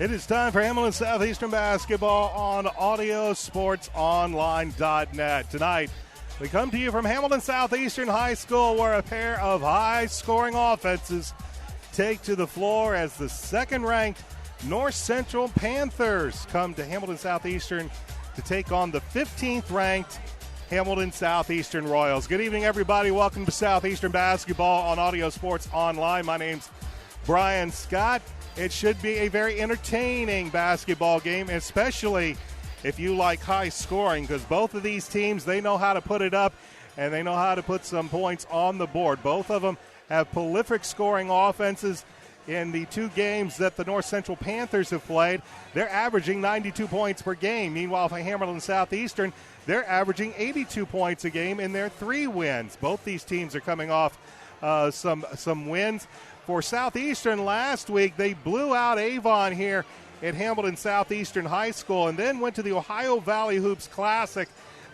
It is time for Hamilton Southeastern basketball on AudioSportsOnline.net. Tonight, we come to you from Hamilton Southeastern High School, where a pair of high-scoring offenses take to the floor as the second-ranked North Central Panthers come to Hamilton Southeastern to take on the 15th-ranked Hamilton Southeastern Royals. Good evening, everybody. Welcome to Southeastern basketball on Audio Sports Online. My name's Brian Scott. It should be a very entertaining basketball game, especially if you like high scoring, because both of these teams, they know how to put it up and they know how to put some points on the board. Both of them have prolific scoring offenses. In the two games that the North Central Panthers have played, they're averaging 92 points per game. Meanwhile, for Hamilton Southeastern, they're averaging 82 points a game in their 3 wins. Both these teams are coming off some wins. For Southeastern last week, they blew out Avon here at Hamilton Southeastern High School and then went to the Ohio Valley Hoops Classic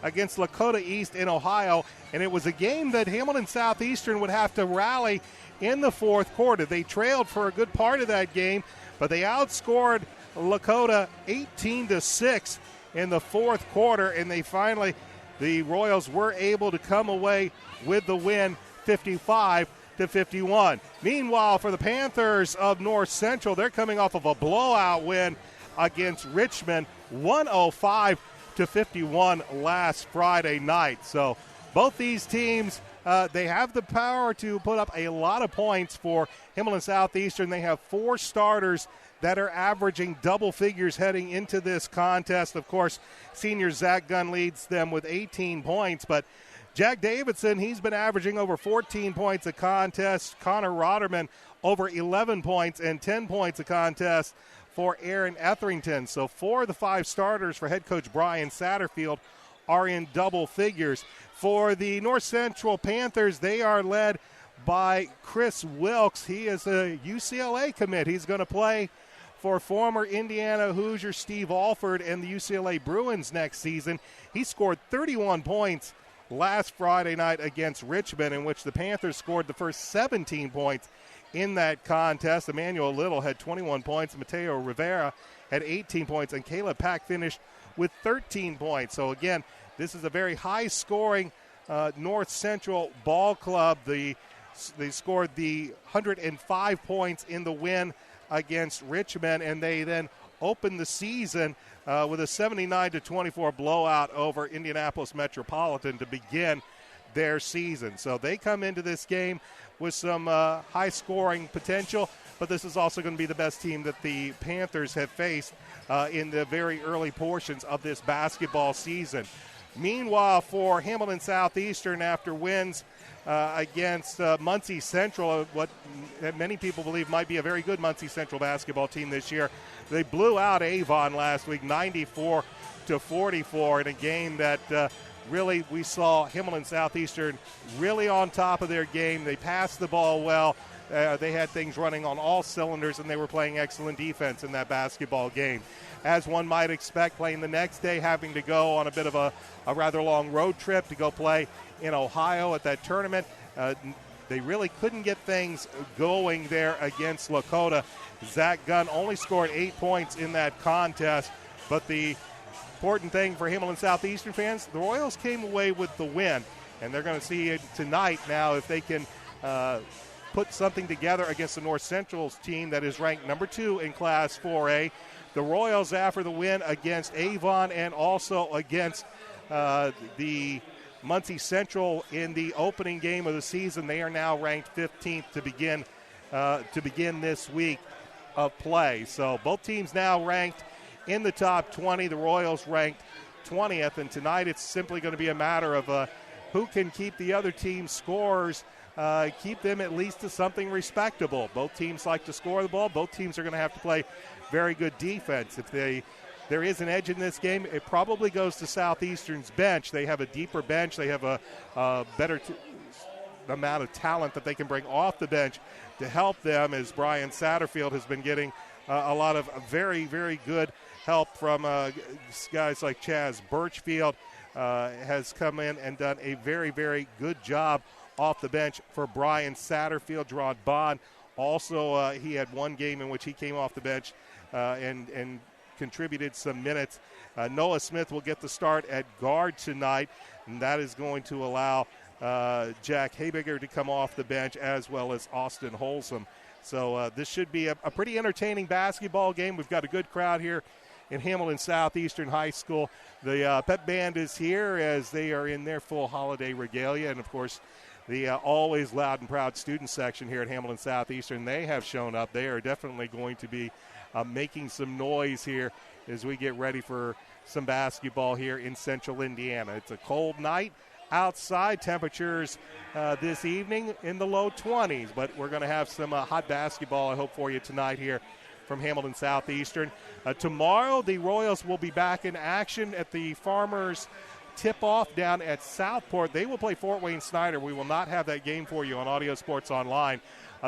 against Lakota East in Ohio. And it was a game that Hamilton Southeastern would have to rally in the fourth quarter. They trailed for a good part of that game, but they outscored Lakota 18-6 in the fourth quarter, and the Royals were able to come away with the win 55-51. Meanwhile, for the Panthers of North Central, they're coming off of a blowout win against Richmond, 105-51 last Friday night. So both these teams, they have the power to put up a lot of points. For Hamilton Southeastern, they have 4 starters that are averaging double figures heading into this contest. Of course, senior Zach Gunn leads them with 18 points, but Jack Davidson, he's been averaging over 14 points a contest. Connor Rotterman over 11 points and 10 points a contest for Aaron Etherington. So 4 of the 5 starters for head coach Brian Satterfield are in double figures. For the North Central Panthers, they are led by Chris Wilkes. He is a UCLA commit. He's going to play for former Indiana Hoosier Steve Alford and the UCLA Bruins next season. He scored 31 points last Friday night against Richmond, in which the Panthers scored the first 17 points in that contest. Emmanuel Little had 21 points. Mateo Rivera had 18 points, and Caleb Pack finished with 13 points. So, again, this is a very high-scoring North Central ball club. They scored the 105 points in the win against Richmond, and they then opened the season with a 79-24 blowout over Indianapolis Metropolitan to begin their season. So they come into this game with some high-scoring potential, but this is also going to be the best team that the Panthers have faced in the very early portions of this basketball season. Meanwhile, for Hamilton Southeastern, after wins against Muncie Central, what many people believe might be a very good Muncie Central basketball team this year, they blew out Avon last week, 94-44, in a game that really we saw Hamilton Southeastern really on top of their game. They passed the ball well. They had things running on all cylinders, and they were playing excellent defense in that basketball game. As one might expect, playing the next day, having to go on a bit of a rather long road trip to go play in Ohio at that tournament. They really couldn't get things going there against Lakota. Zach Gunn only scored 8 points in that contest, but the important thing for Hamilton Southeastern fans, the Royals came away with the win, and they're going to see it tonight now if they can put something together against the North Central's team that is ranked number 2 in Class 4A. The Royals, after the win against Avon and also against the Muncie Central in the opening game of the season, they are now ranked 15th to begin this week of play. So both teams now ranked in the top 20. The Royals ranked 20th, and tonight it's simply going to be a matter of who can keep the other team's scores, keep them at least to something respectable. Both teams like to score the ball. Both teams are going to have to play very good defense. If there is an edge in this game, it probably goes to Southeastern's bench. They have a deeper bench. They have a better amount of talent that they can bring off the bench to help them, as Brian Satterfield has been getting a lot of very, very good help from guys like Chaz Birchfield, has come in and done a very, very good job off the bench for Brian Satterfield. Gerard Bond Also, he had one game in which he came off the bench and contributed some minutes. Noah Smith will get the start at guard tonight, and that is going to allow Jack Habiger to come off the bench, as well as Austin Holsom. So this should be a pretty entertaining basketball game. We've got a good crowd here in Hamilton Southeastern High School. The pep band is here as they are in their full holiday regalia, and, of course, the always loud and proud student section here at Hamilton Southeastern, they have shown up. They are definitely going to be making some noise here as we get ready for some basketball here in central Indiana. It's a cold night outside. Temperatures this evening in the low 20s, but we're going to have some hot basketball, I hope, for you tonight here from Hamilton Southeastern. Tomorrow, the Royals will be back in action at the Farmers tip-off down at Southport. They will play Fort Wayne Snyder. We will not have that game for you on Audio Sports Online.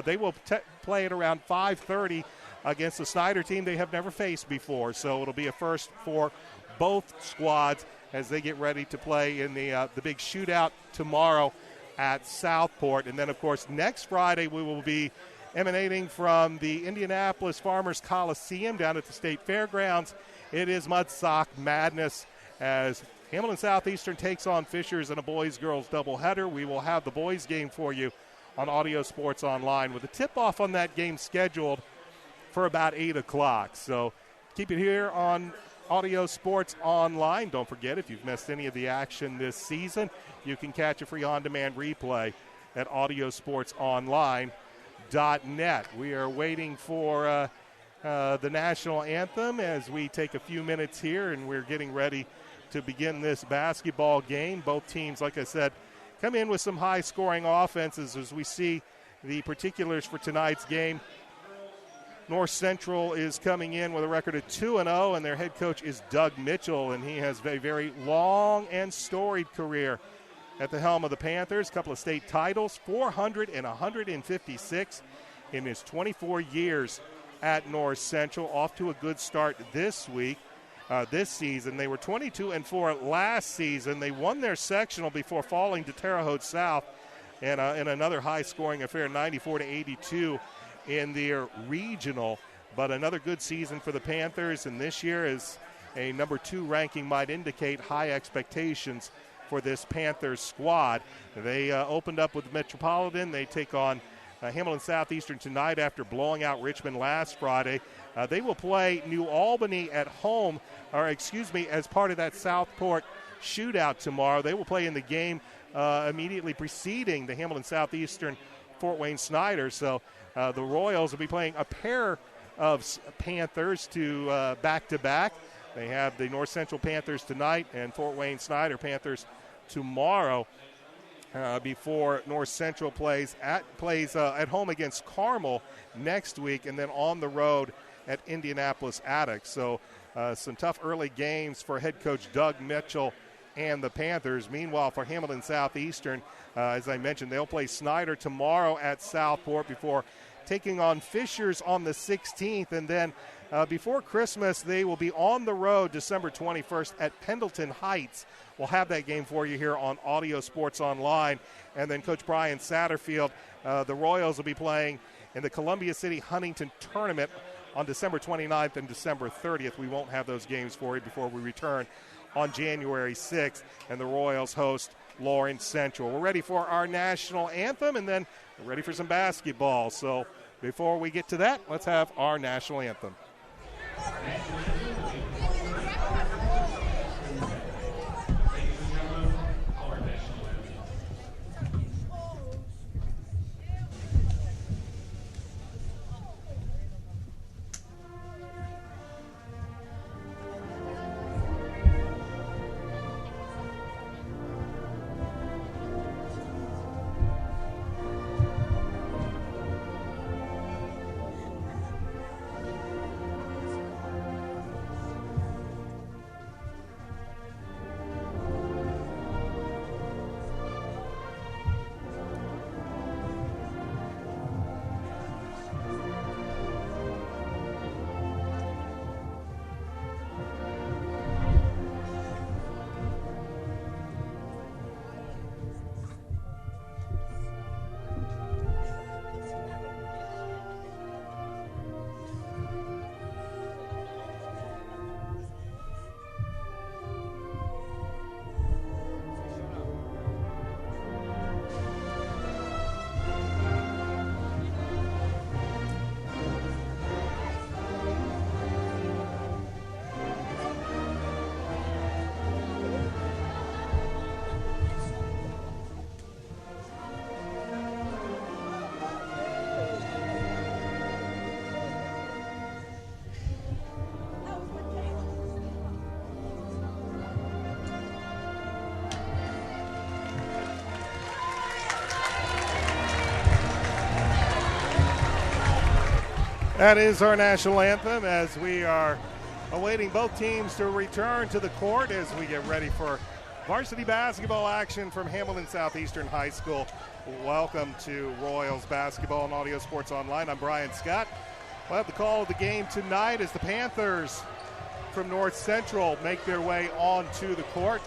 They will play it around 5:30 against the Snyder team they have never faced before. So it'll be a first for both squads as they get ready to play in the big shootout tomorrow at Southport. And then, of course, next Friday we will be emanating from the Indianapolis Farmers Coliseum down at the State Fairgrounds. It is Mudsock Madness as Hamilton Southeastern takes on Fishers in a boys-girls doubleheader. We will have the boys game for you on Audio Sports Online with a tip-off on that game scheduled for about 8 o'clock. So keep it here on Audio Sports Online. Don't forget, if you've missed any of the action this season, you can catch a free on-demand replay at audiosportsonline.net. We are waiting for the national anthem as we take a few minutes here, and we're getting ready to begin this basketball game. Both teams, like I said, come in with some high-scoring offenses as we see the particulars for tonight's game. North Central is coming in with a record of 2-0, and their head coach is Doug Mitchell, and he has a very long and storied career at the helm of the Panthers. A couple of state titles, 400 and 156 in his 24 years at North Central. Off to a good start this season. They were 22-4 last season. They won their sectional before falling to Terre Haute South in another high-scoring affair, 94-82 in their regional. But another good season for the Panthers, and this year, as a number 2 ranking might indicate, high expectations for this Panthers squad. They opened up with Metropolitan. They take on Hamilton Southeastern tonight after blowing out Richmond last Friday. They will play New Albany at home, as part of that Southport shootout tomorrow. They will play in the game immediately preceding the Hamilton Southeastern Fort Wayne Snyder. So the Royals will be playing a pair of Panthers to back-to-back. They have the North Central Panthers tonight and Fort Wayne Snyder Panthers tomorrow. Before North Central plays at home against Carmel next week, and then on the road at Indianapolis Attic. So some tough early games for head coach Doug Mitchell and the Panthers. Meanwhile, for Hamilton Southeastern, as I mentioned, they'll play Snyder tomorrow at Southport before taking on Fishers on the 16th, and then before Christmas, they will be on the road December 21st at Pendleton Heights. We'll have that game for you here on Audio Sports Online. And then Coach Brian Satterfield, the Royals will be playing in the Columbia City Huntington Tournament on December 29th and December 30th. We won't have those games for you before we return on January 6th, and the Royals host Lawrence Central. We're ready for our national anthem, and then we're ready for some basketball. So before we get to that, let's have our national anthem. That is our national anthem as we are awaiting both teams to return to the court as we get ready for varsity basketball action from Hamilton Southeastern High School. Welcome to Royals Basketball and Audio Sports Online. I'm Brian Scott. We'll have the call of the game tonight as the Panthers from North Central make their way onto the court.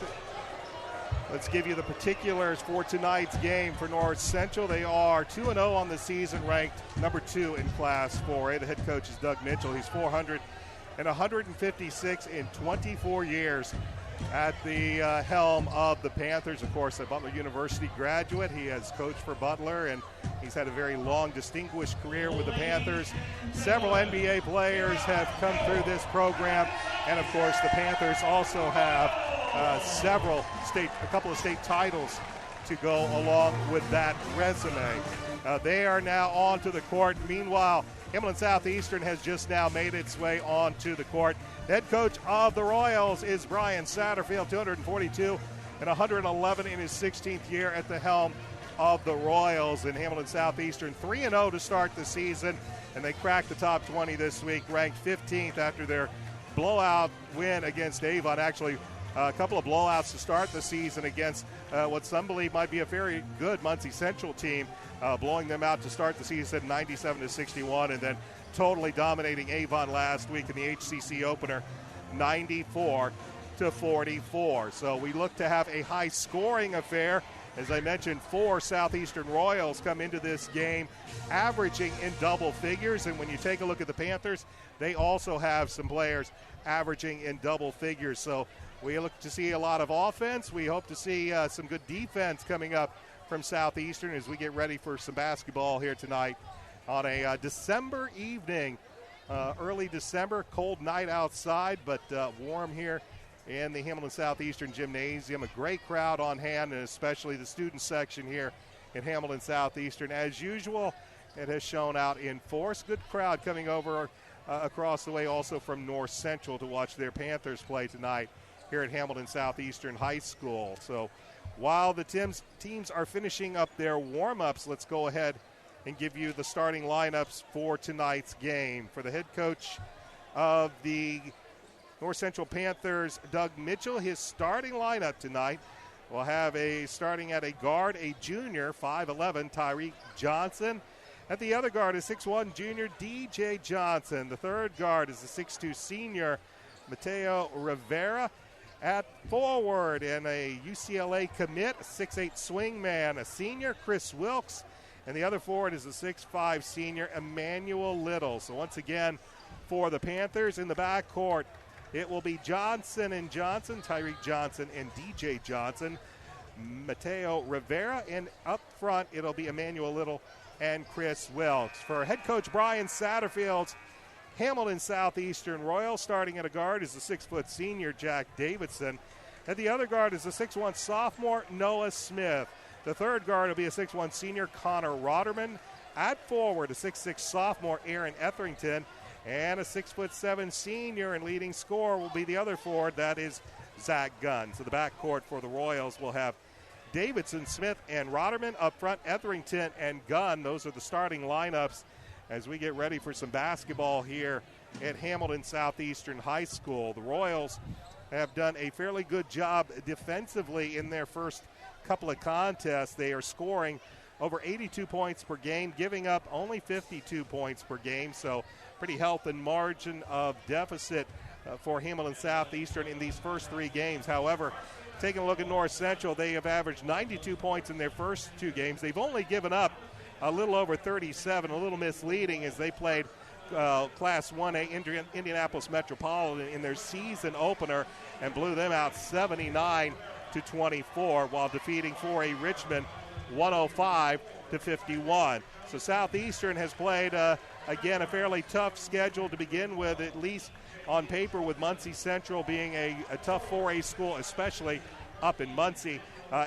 Let's give you the particulars for tonight's game for North Central. They are 2-0 on the season, ranked number 2 in Class 4A. The head coach is Doug Mitchell. He's 456 in 24 years at the helm of the Panthers. Of course, a Butler University graduate. He has coached for Butler, and he's had a very long, distinguished career with the Panthers. Several NBA players have come through this program, and of course, the Panthers also have a couple of state titles to go along with that resume. They are now onto the court. Meanwhile, Hamilton Southeastern has just now made its way onto the court. Head coach of the Royals is Brian Satterfield, 242 and 111 in his 16th year at the helm of the Royals. And Hamilton Southeastern 3-0 to start the season, and they cracked the top 20 this week, ranked 15th after their blowout win against Avon. Actually, a couple of blowouts to start the season against what some believe might be a very good Muncie Central team, blowing them out to start the season 97-61, and then totally dominating Avon last week in the HCC opener 94-44. So we look to have a high-scoring affair. As I mentioned, 4 Southeastern Royals come into this game averaging in double figures, and when you take a look at the Panthers, they also have some players averaging in double figures. So we look to see a lot of offense. We hope to see some good defense coming up from Southeastern as we get ready for some basketball here tonight on a December evening. Early December, cold night outside, but warm here in the Hamilton Southeastern Gymnasium. A great crowd on hand, and especially the student section here in Hamilton Southeastern. As usual, it has shown out in force. Good crowd coming over across the way also from North Central to watch their Panthers play tonight here at Hamilton Southeastern High School. So while the teams are finishing up their warm-ups, let's go ahead and give you the starting lineups for tonight's game. For the head coach of the North Central Panthers, Doug Mitchell, his starting lineup tonight will have starting at a guard, a junior, 5'11", Tyreek Johnson. At the other guard is 6'1", junior, DJ Johnson. The third guard is the 6'2", senior, Mateo Rivera. At forward, and a UCLA commit, a 6'8" swingman, a senior, Chris Wilkes. And the other forward is a 6'5" senior, Emmanuel Little. So once again, for the Panthers in the backcourt, it will be Johnson and Johnson, Tyreek Johnson and DJ Johnson, Mateo Rivera. And up front, it'll be Emmanuel Little and Chris Wilkes. For head coach Brian Satterfield's Hamilton Southeastern Royals, starting at a guard is the 6' senior, Jack Davidson. At the other guard is the 6'1" sophomore, Noah Smith. The third guard will be a 6'1" senior, Connor Rotterman. At forward, a 6'6" sophomore, Aaron Etherington. And a 6'7" senior and leading scorer will be the other forward, that is Zach Gunn. So the backcourt for the Royals will have Davidson, Smith, and Rotterman. Up front, Etherington and Gunn. Those are the starting lineups as we get ready for some basketball here at Hamilton Southeastern High School. The Royals have done a fairly good job defensively in their first couple of contests. They are scoring over 82 points per game, giving up only 52 points per game, so pretty healthy margin of deficit for Hamilton Southeastern in these first 3 games. However, taking a look at North Central, they have averaged 92 points in their first 2 games. They've only given up a little over 37, a little misleading as they played Class 1A Indianapolis Metropolitan in their season opener and blew them out 79-24 while defeating 4A Richmond 105-51. So Southeastern has played, again, a fairly tough schedule to begin with, at least on paper, with Muncie Central being a tough 4A school, especially up in Muncie.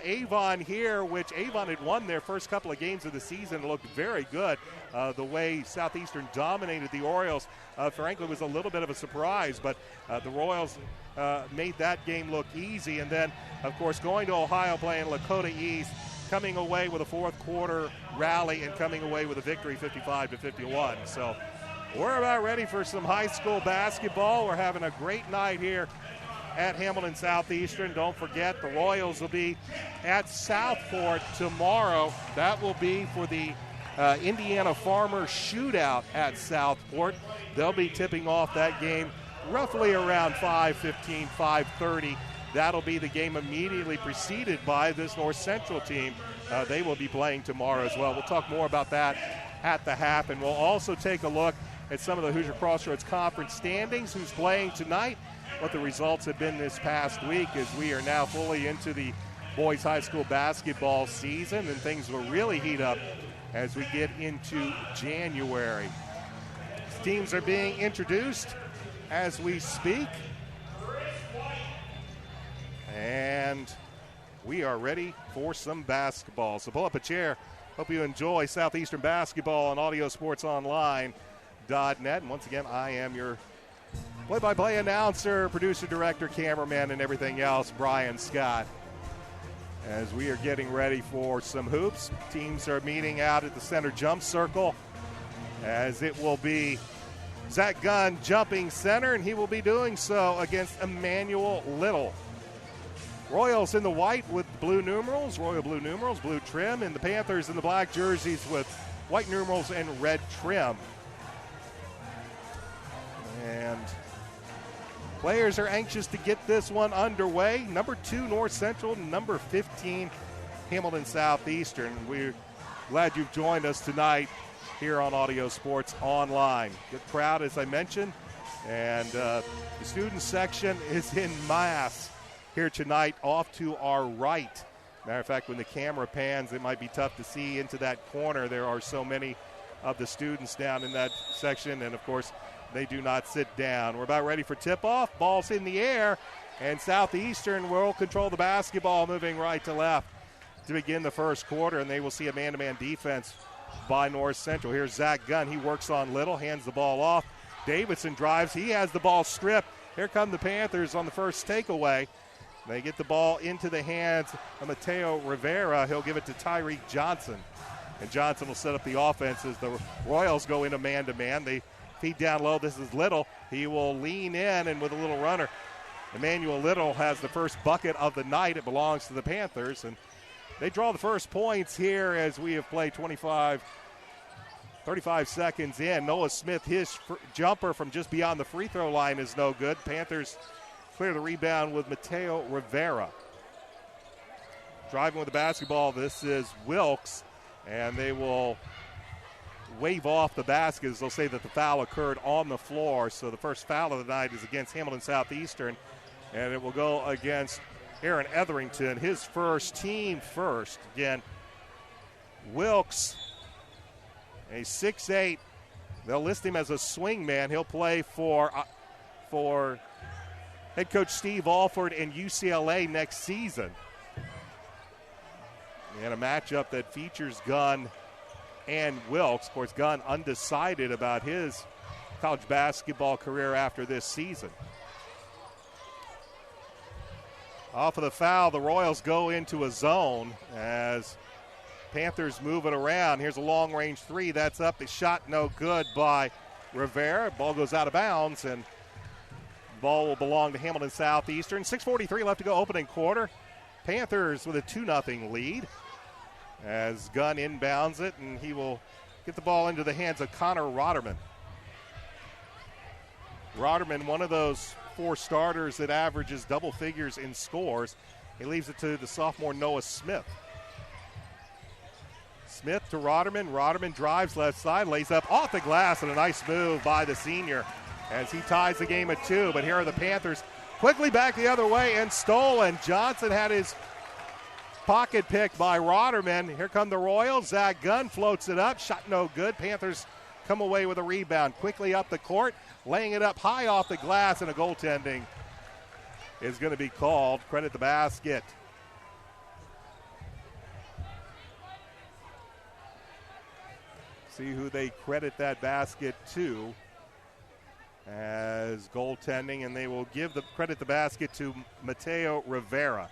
Avon here, which Avon had won their first couple of games of the season, looked very good. The way Southeastern dominated the Orioles, frankly, was a little bit of a surprise, but the Royals made that game look easy. And then, of course, going to Ohio playing Lakota East, coming away with a fourth quarter rally and coming away with a victory 55-51. So We're about ready for some high school basketball. We're having a great night here at Hamilton Southeastern. Don't forget, the Royals will be at Southport tomorrow. That will be for the Indiana Farmers Shootout at Southport. They'll be tipping off that game roughly around 5:15, 5:30. That'll be the game immediately preceded by this North Central team. They will be playing tomorrow as well. We'll talk more about that at the half, and we'll also take a look at some of the Hoosier Crossroads Conference standings, who's playing tonight, what the results have been this past week, as we are now fully into the boys high school basketball season, and things will really heat up as we get into January. Teams are being introduced as we speak, and we are ready for some basketball. So pull up a chair. Hope you enjoy Southeastern basketball on AudioSportsOnline.net. And once again, I am your play-by-play announcer, producer, director, cameraman, and everything else, Brian Scott. As we are getting ready for some hoops, teams are meeting out at the center jump circle, as it will be Zach Gunn jumping center, and he will be doing so against Emmanuel Little. Royals in the white with blue numerals, royal blue numerals, blue trim, and the Panthers in the black jerseys with white numerals and red trim. And players are anxious to get this one underway. Number 2, North Central. Number 15, Hamilton Southeastern. We're glad you've joined us tonight here on Audio Sports Online. Good crowd, as I mentioned, and the student section is in mass here tonight off to our right. Matter of fact, when the camera pans, it might be tough to see into that corner. There are so many of the students down in that section, and of course, they do not sit down. We're about ready for tip-off. Ball's in the air, and Southeastern will control the basketball, moving right to left to begin the first quarter, and they will see a man-to-man defense by North Central. Here's Zach Gunn. He works on Little, hands the ball off. Davidson drives. He has the ball stripped. Here come the Panthers on the first takeaway. They get the ball into the hands of Mateo Rivera. He'll give it to Tyreek Johnson, and Johnson will set up the offense as the Royals go into man-to-man. They feed down low. This is Little. He will lean in, and with a little runner, Emmanuel Little has the first bucket of the night. It belongs to the Panthers, and they draw the first points here as we have played 35 seconds in. Noah Smith, his jumper from just beyond the free throw line is no good. Panthers clear the rebound with Mateo Rivera. Driving with the basketball, this is Wilkes, and they will wave off the basket as they'll say that the foul occurred on the floor. So the first foul of the night is against Hamilton Southeastern, and it will go against Aaron Etherington, his first, team first. Again, Wilkes, a 6'8". They'll list him as a swing man. He'll play for head coach Steve Alford and UCLA next season. And a matchup that features Gunn and Wilkes. Of course, Gunn undecided about his college basketball career after this season. Off of the foul, the Royals go into a zone as Panthers move it around. Here's a long-range three. That's up. The shot no good by Rivera. Ball goes out of bounds, and the ball will belong to Hamilton Southeastern. 6:43 left to go, opening quarter. Panthers with a 2-0 lead as Gunn inbounds it, and he will get the ball into the hands of Connor Rotterman. Rotterman, one of those 4 starters that averages double figures in scores. He leaves it to the sophomore Noah Smith. Smith to Rotterman. Rotterman drives left side, lays up off the glass, and a nice move by the senior as he ties the game at 2. But here are the Panthers quickly back the other way and stolen. Johnson had his pocket picked by Rotterman. Here come the Royals. Zach Gunn floats it up. Shot no good. Panthers come away with a rebound. Quickly up the court, laying it up high off the glass, and a goaltending is going to be called. Credit the basket. See who they credit that basket to as goaltending, and they will give the credit the basket to Mateo Rivera.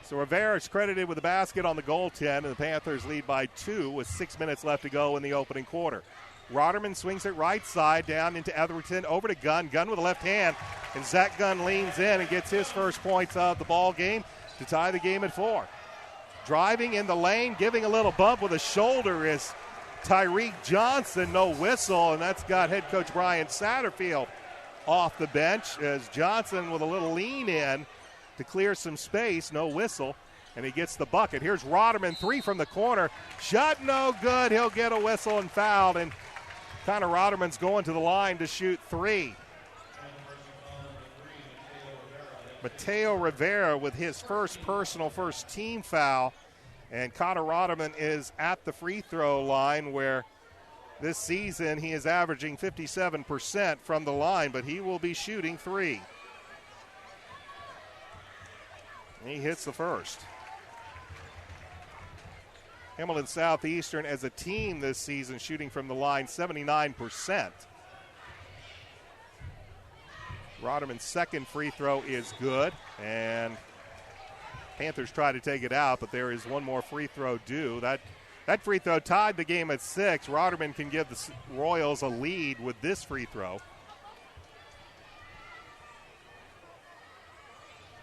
So Rivera is credited with the basket on the goaltend, and the Panthers lead by 2 with 6 minutes left to go in the opening quarter. Roderman swings it right side down into Etherington, over to Gunn. Gunn with a left hand, and Zach Gunn leans in and gets his first points of the ball game to tie the game at 4. Driving in the lane, giving a little bump with a shoulder is Tyreek Johnson. No whistle, and that's got head coach Brian Satterfield off the bench as Johnson with a little lean in to clear some space. No whistle, and he gets the bucket. Here's Roderman, 3 from the corner. Shot no good. He'll get a whistle and fouled, and Connor Roderman's going to the line to shoot 3. Mateo Rivera with his first personal, first team foul. And Connor Roderman is at the free throw line, where this season he is averaging 57% from the line, but he will be shooting 3. He hits the first. Hamilton Southeastern as a team this season shooting from the line 79%. Roderman's second free throw is good, and Panthers try to take it out, but there is one more free throw due. That free throw tied the game at 6. Roderman can give the Royals a lead with this free throw.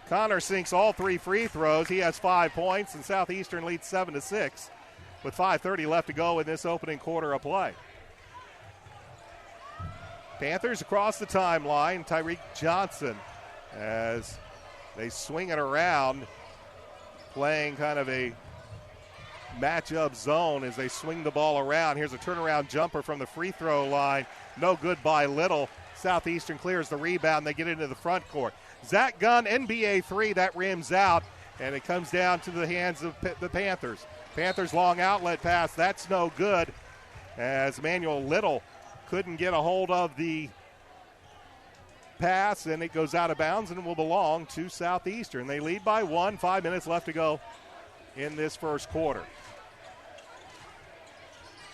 Connor sinks all 3 free throws. He has 5 points, and Southeastern leads 7-6 with 5:30 left to go in this opening quarter of play. Panthers across the timeline. Tyreek Johnson as they swing it around, playing kind of a matchup zone as they swing the ball around. Here's a turnaround jumper from the free throw line. No good by Little. Southeastern clears the rebound. They get into the front court. Zach Gunn, NBA 3, that rims out, and it comes down to the hands of the Panthers. Panthers long outlet pass. That's no good as Emmanuel Little couldn't get a hold of the pass, and it goes out of bounds and will belong to Southeastern. They lead by 1, 5 minutes left to go in this first quarter.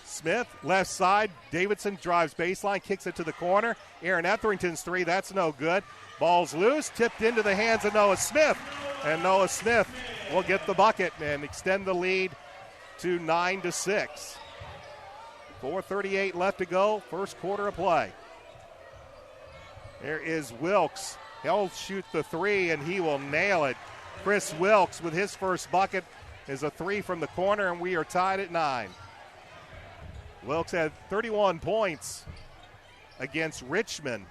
Smith, left side. Davidson drives baseline, kicks it to the corner. Aaron Etherington's 3, that's no good. Ball's loose, tipped into the hands of Noah Smith. And Noah Smith will get the bucket and extend the lead to 9-6. 4:38 left to go, first quarter of play. There is Wilkes. He'll shoot the 3, and he will nail it. Chris Wilkes with his first bucket is a 3 from the corner, and we are tied at 9. Wilkes had 31 points against Richmond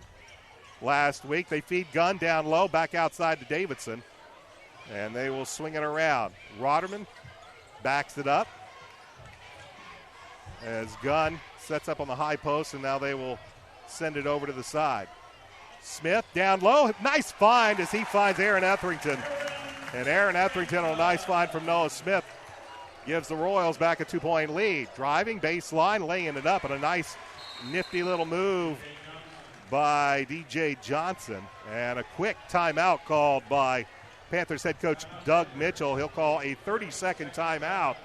last week. They feed Gunn down low, back outside to Davidson, and they will swing it around. Roderman backs it up as Gunn sets up on the high post, and now they will send it over to the side. Smith down low. Nice find as he finds Aaron Etherington. And Aaron Etherington on a nice find from Noah Smith gives the Royals back a 2-point lead. Driving baseline, laying it up, and a nice nifty little move by DJ Johnson. And a quick timeout called by Panthers head coach Doug Mitchell. He'll call a 30-second timeout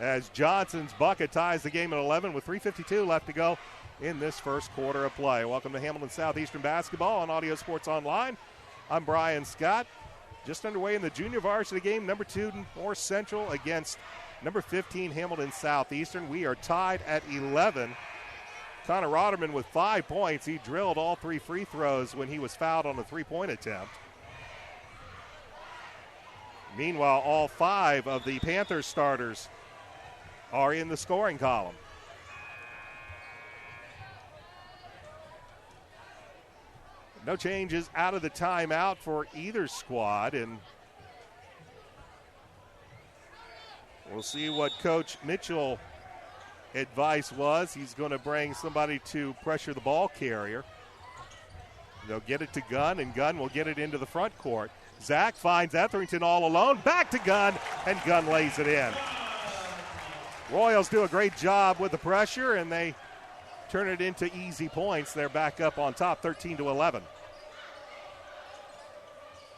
as Johnson's bucket ties the game at 11 with 3:52 left to go in this first quarter of play. Welcome to Hamilton Southeastern basketball on Audio Sports Online. I'm Brian Scott. Just underway in the junior varsity game, number 2 North Central against number 15 Hamilton Southeastern. We are tied at 11. Connor Roderman with 5 points. He drilled all 3 free throws when he was fouled on a 3-point attempt. Meanwhile, all 5 of the Panthers starters are in the scoring column. No changes out of the timeout for either squad, and we'll see what Coach Mitchell advice was. He's going to bring somebody to pressure the ball carrier. They'll get it to Gunn, and Gunn will get it into the front court. Zach finds Etherington all alone. Back to Gunn, and Gunn lays it in. Royals do a great job with the pressure, and they turn it into easy points. They're back up on top, 13-11.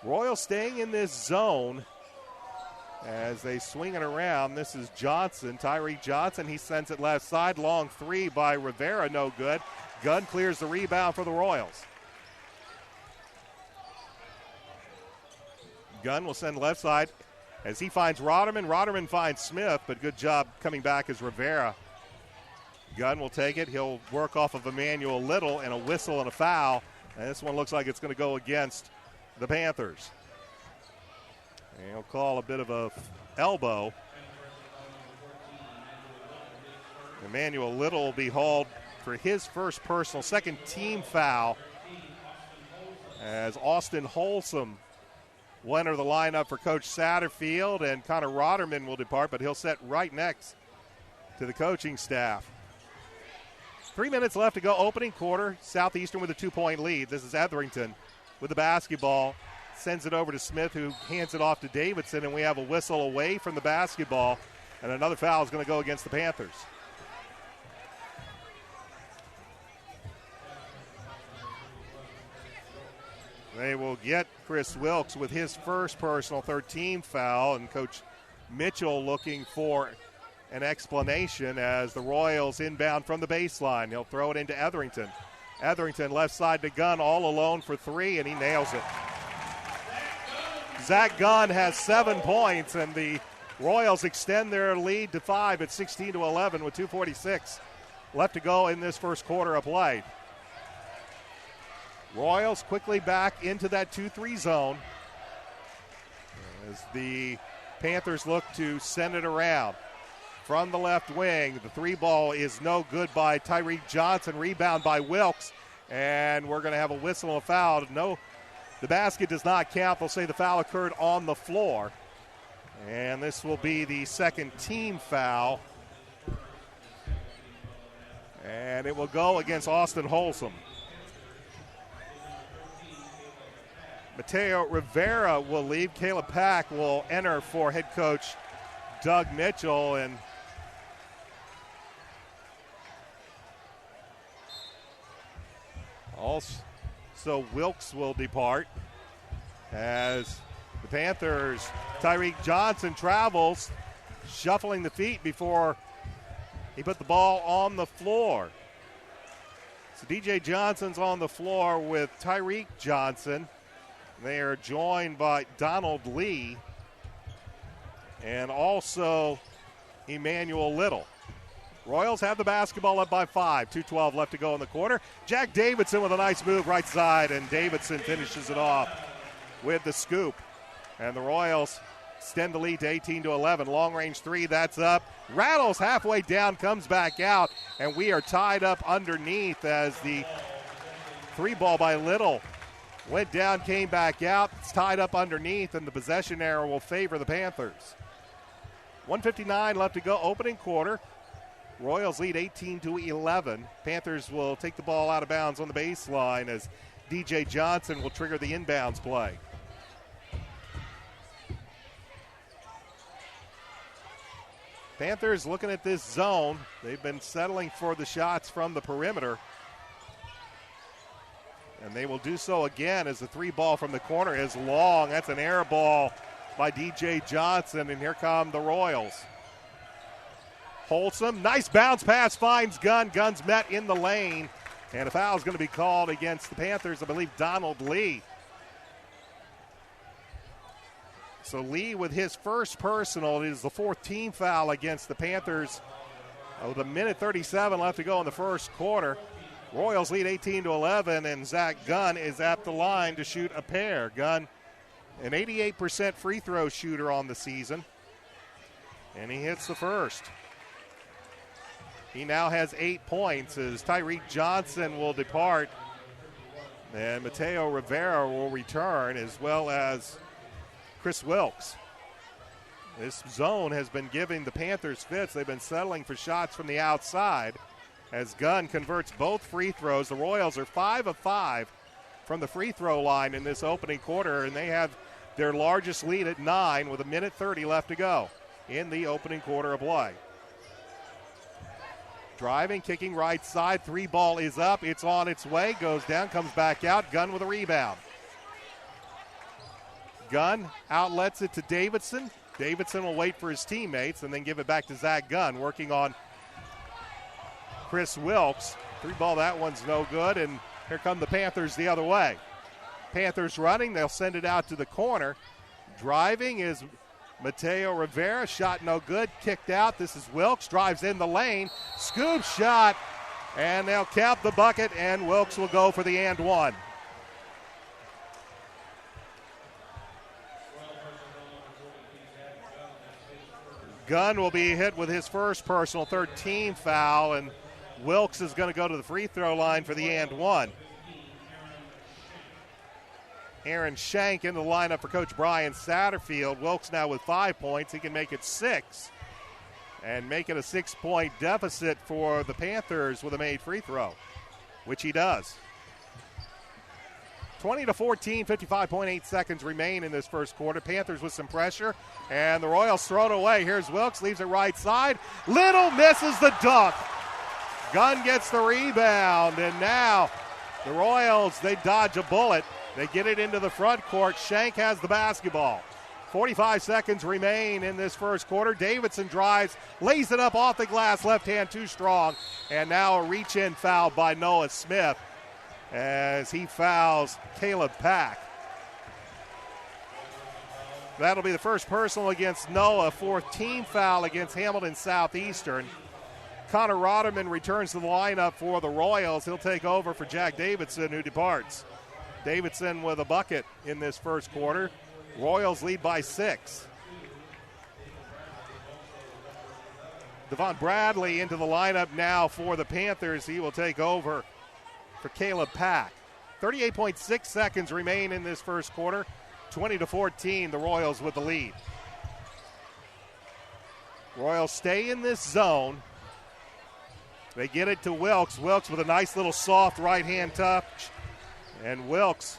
Royals staying in this zone as they swing it around. This is Johnson, Tyreek Johnson. He sends it left side. Long 3 by Rivera, no good. Gunn clears the rebound for the Royals. Gunn will send left side as he finds Roderman. Roderman finds Smith, but good job coming back as Rivera Gunn will take it. He'll work off of Emmanuel Little, and a whistle and a foul. And this one looks like it's going to go against the Panthers. And he'll call a bit of a elbow. Emmanuel Little will be hauled for his first personal, second team foul, as Austin Holsom will enter the lineup for Coach Satterfield, and Connor Rotterman will depart, but he'll sit right next to the coaching staff. 3 minutes left to go, opening quarter. Southeastern with a 2-point lead. This is Etherington with the basketball. Sends it over to Smith, who hands it off to Davidson, and we have a whistle away from the basketball, and another foul is going to go against the Panthers. They will get Chris Wilkes with his first personal, 13 foul, and Coach Mitchell looking for an explanation as the Royals inbound from the baseline. He'll throw it into Etherington. Etherington left side to Gunn, all alone for three, and he nails it. Zach Gunn has 7 points, and the Royals extend their lead to 5 at 16-11 with 2:46 left to go in this first quarter of play. Royals quickly back into that 2-3 zone as the Panthers look to send it around. From the left wing, the three ball is no good by Tyreek Johnson. Rebound by Wilkes, and we're going to have a whistle and a foul. No, the basket does not count. They'll say the foul occurred on the floor. And this will be the second team foul. And it will go against Austin Holsom. Mateo Rivera will leave. Caleb Pack will enter for head coach Doug Mitchell. And also Wilkes will depart as the Panthers, Tyreek Johnson travels, shuffling the feet before he put the ball on the floor. So DJ Johnson's on the floor with Tyreek Johnson. They are joined by Donald Lee and also Emmanuel Little. Royals have the basketball up by 5. 2:12 left to go in the quarter. Jack Davidson with a nice move right side, and Davidson finishes it off with the scoop. And the Royals extend the lead to 18-11. Long-range three, that's up. Rattles halfway down, comes back out, and we are tied up underneath as the three ball by Little went down, came back out. It's tied up underneath, and the possession error will favor the Panthers. 1:59 left to go, opening quarter. Royals lead 18-11. Panthers will take the ball out of bounds on the baseline as DJ Johnson will trigger the inbounds play. Panthers looking at this zone. They've been settling for the shots from the perimeter. And they will do so again as the three ball from the corner is long. That's an air ball by DJ Johnson, and here come the Royals. Holsom, nice bounce pass, finds Gunn. Gunn's met in the lane, and a foul is going to be called against the Panthers, I believe Donald Lee. So Lee with his first personal. It is the fourth team foul against the Panthers with a minute 37 left to go in the first quarter. Royals lead 18-11, and Zach Gunn is at the line to shoot a pair. Gunn, an 88% free throw shooter on the season, and he hits the first. He now has 8 points as Tyreek Johnson will depart, and Mateo Rivera will return, as well as Chris Wilkes. This zone has been giving the Panthers fits. They've been settling for shots from the outside as Gunn converts both free throws. The Royals are 5 of 5 from the free throw line in this opening quarter, and they have their largest lead at 9 with a minute 30 left to go in the opening quarter of play. Driving, kicking right side, three ball is up, it's on its way, goes down, comes back out, Gunn with a rebound. Gunn outlets it to Davidson. Davidson will wait for his teammates and then give it back to Zach Gunn, working on Chris Wilkes. Three ball, that one's no good, and here come the Panthers the other way. Panthers running, they'll send it out to the corner. Driving is Mateo Rivera, shot no good, kicked out. This is Wilkes, drives in the lane, scoop shot, and they'll count the bucket, and Wilkes will go for the and one. Gunn will be hit with his first personal, third team foul, and Wilkes is going to go to the free throw line for the and one. Aaron Shank into the lineup for Coach Brian Satterfield. Wilkes now with 5 points. He can make it 6 and make it a 6-point deficit for the Panthers with a made free throw, which he does. 20-14, 55.8 seconds remain in this first quarter. Panthers with some pressure, and the Royals throw it away. Here's Wilkes, leaves it right side. Little misses the dunk. Gunn gets the rebound, and now the Royals, they dodge a bullet. They get it into the front court. Shank has the basketball. 45 seconds remain in this first quarter. Davidson drives, lays it up off the glass, left hand too strong, and now a reach-in foul by Noah Smith as he fouls Caleb Pack. That'll be the first personal against Noah, fourth team foul against Hamilton Southeastern. Connor Rotterman returns to the lineup for the Royals. He'll take over for Jack Davidson, who departs. Davidson with a bucket in this first quarter. Royals lead by 6. Devon Bradley into the lineup now for the Panthers. He will take over for Caleb Pack. 38.6 seconds remain in this first quarter. 20-14, the Royals with the lead. Royals stay in this zone. They get it to Wilkes. Wilkes with a nice little soft right-hand touch. And Wilkes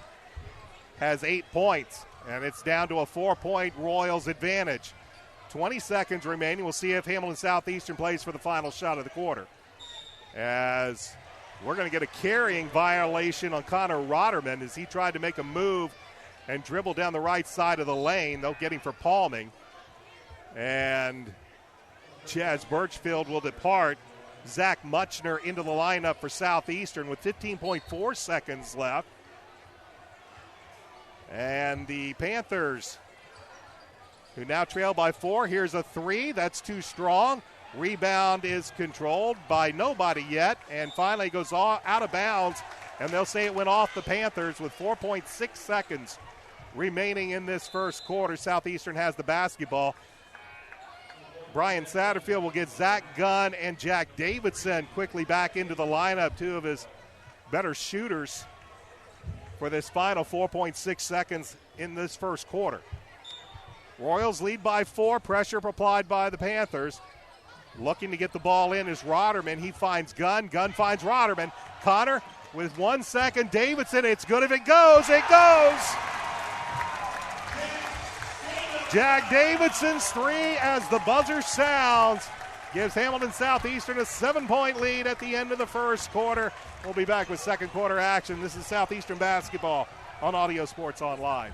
has 8 points, and it's down to a 4-point Royals advantage. 20 seconds remaining. We'll see if Hamilton Southeastern plays for the final shot of the quarter. As we're going to get a carrying violation on Connor Rotterman as he tried to make a move and dribble down the right side of the lane. They'll get him for palming. And Chaz Birchfield will depart. Zach Muchner into the lineup for Southeastern with 15.4 seconds left. And the Panthers, who now trail by 4. Here's a 3. That's too strong. Rebound is controlled by nobody yet, and finally goes out of bounds, and they'll say it went off the Panthers with 4.6 seconds remaining in this first quarter. Southeastern has the basketball. Brian Satterfield will get Zach Gunn and Jack Davidson quickly back into the lineup, two of his better shooters for this final 4.6 seconds in this first quarter. Royals lead by 4, pressure applied by the Panthers. Looking to get the ball in is Rotterman. He finds Gunn. Gunn finds Rotterman. Connor with 1 second. Davidson, it's good if it goes. It goes! Jack Davidson's 3 as the buzzer sounds gives Hamilton Southeastern a 7-point lead at the end of the first quarter. We'll be back with second quarter action. This is Southeastern basketball on Audio Sports Online.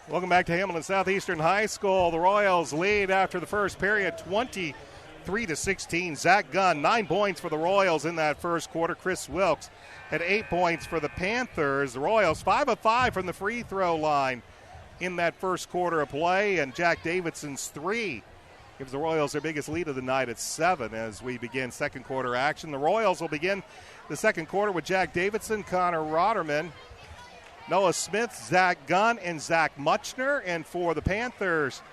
Welcome back to Hamilton Southeastern High School. The Royals lead after the first period, 23-16. Zach Gunn, 9 points for the Royals in that first quarter. Chris Wilkes had 8 points for the Panthers. The Royals 5 of 5 from the free throw line in that first quarter of play, and Jack Davidson's 3 gives the Royals their biggest lead of the night at 7 as we begin second quarter action. The Royals will begin the second quarter with Jack Davidson, Connor Rotterman, Noah Smith, Zach Gunn, and Zach Muchner. And for the Panthers,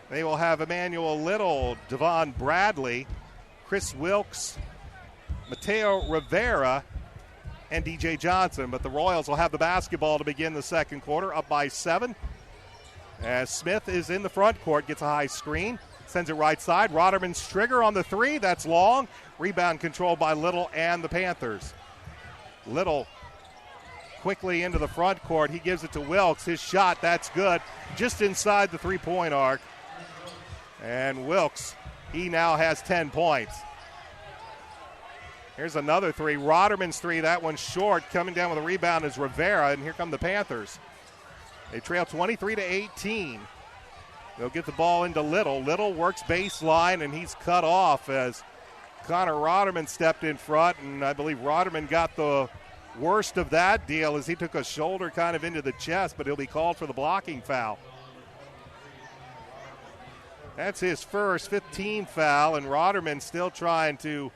they will have Emmanuel Little, Devon Bradley, Chris Wilkes, Mateo Rivera, and DJ Johnson. But the Royals will have the basketball to begin the second quarter, up by 7. As Smith is in the front court, gets a high screen, sends it right side. Roderman's trigger on the three, that's long. Rebound controlled by Little and the Panthers. Little quickly into the front court. He gives it to Wilkes. His shot, that's good, just inside the three-point arc. And Wilkes, he now has 10 points. Here's another three. Roderman's three, that one's short. Coming down with a rebound is Rivera, and here come the Panthers. They trail 23-18. They'll get the ball into Little. Little works baseline, and he's cut off as Connor Roderman stepped in front, and I believe Roderman got the worst of that deal as he took a shoulder kind of into the chest, but he'll be called for the blocking foul. That's his first 15th foul, and Roderman still trying to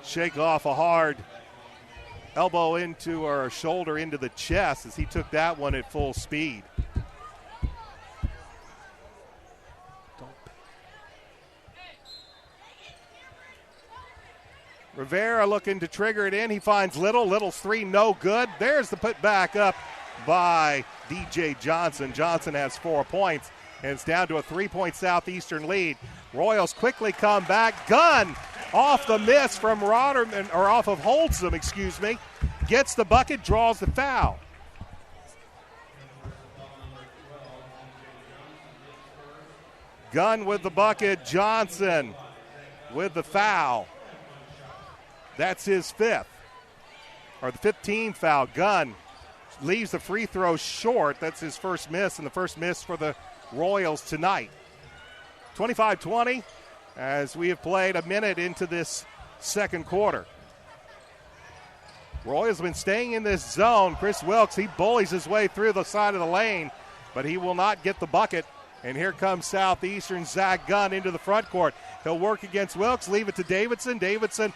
shake off a hard elbow into or shoulder into the chest as he took that one at full speed. Rivera looking to trigger it in. He finds Little. Little's three, no good. There's the put back up by DJ Johnson. Johnson has 4 points, and it's down to a 3-point Southeastern lead. Royals quickly come back. Gunn off the miss from Roderman, or off of Holtzum, gets the bucket, draws the foul. Gunn with the bucket, Johnson with the foul. That's his fifth, or the 15th foul. Gunn leaves the free throw short. That's his first miss, and the first miss for the Royals tonight. 25-20 as we have played a minute into this second quarter. Royals have been staying in this zone. Chris Wilkes, he bullies his way through the side of the lane, but he will not get the bucket. And here comes Southeastern. Zach Gunn into the front court. He'll work against Wilkes, leave it to Davidson. Davidson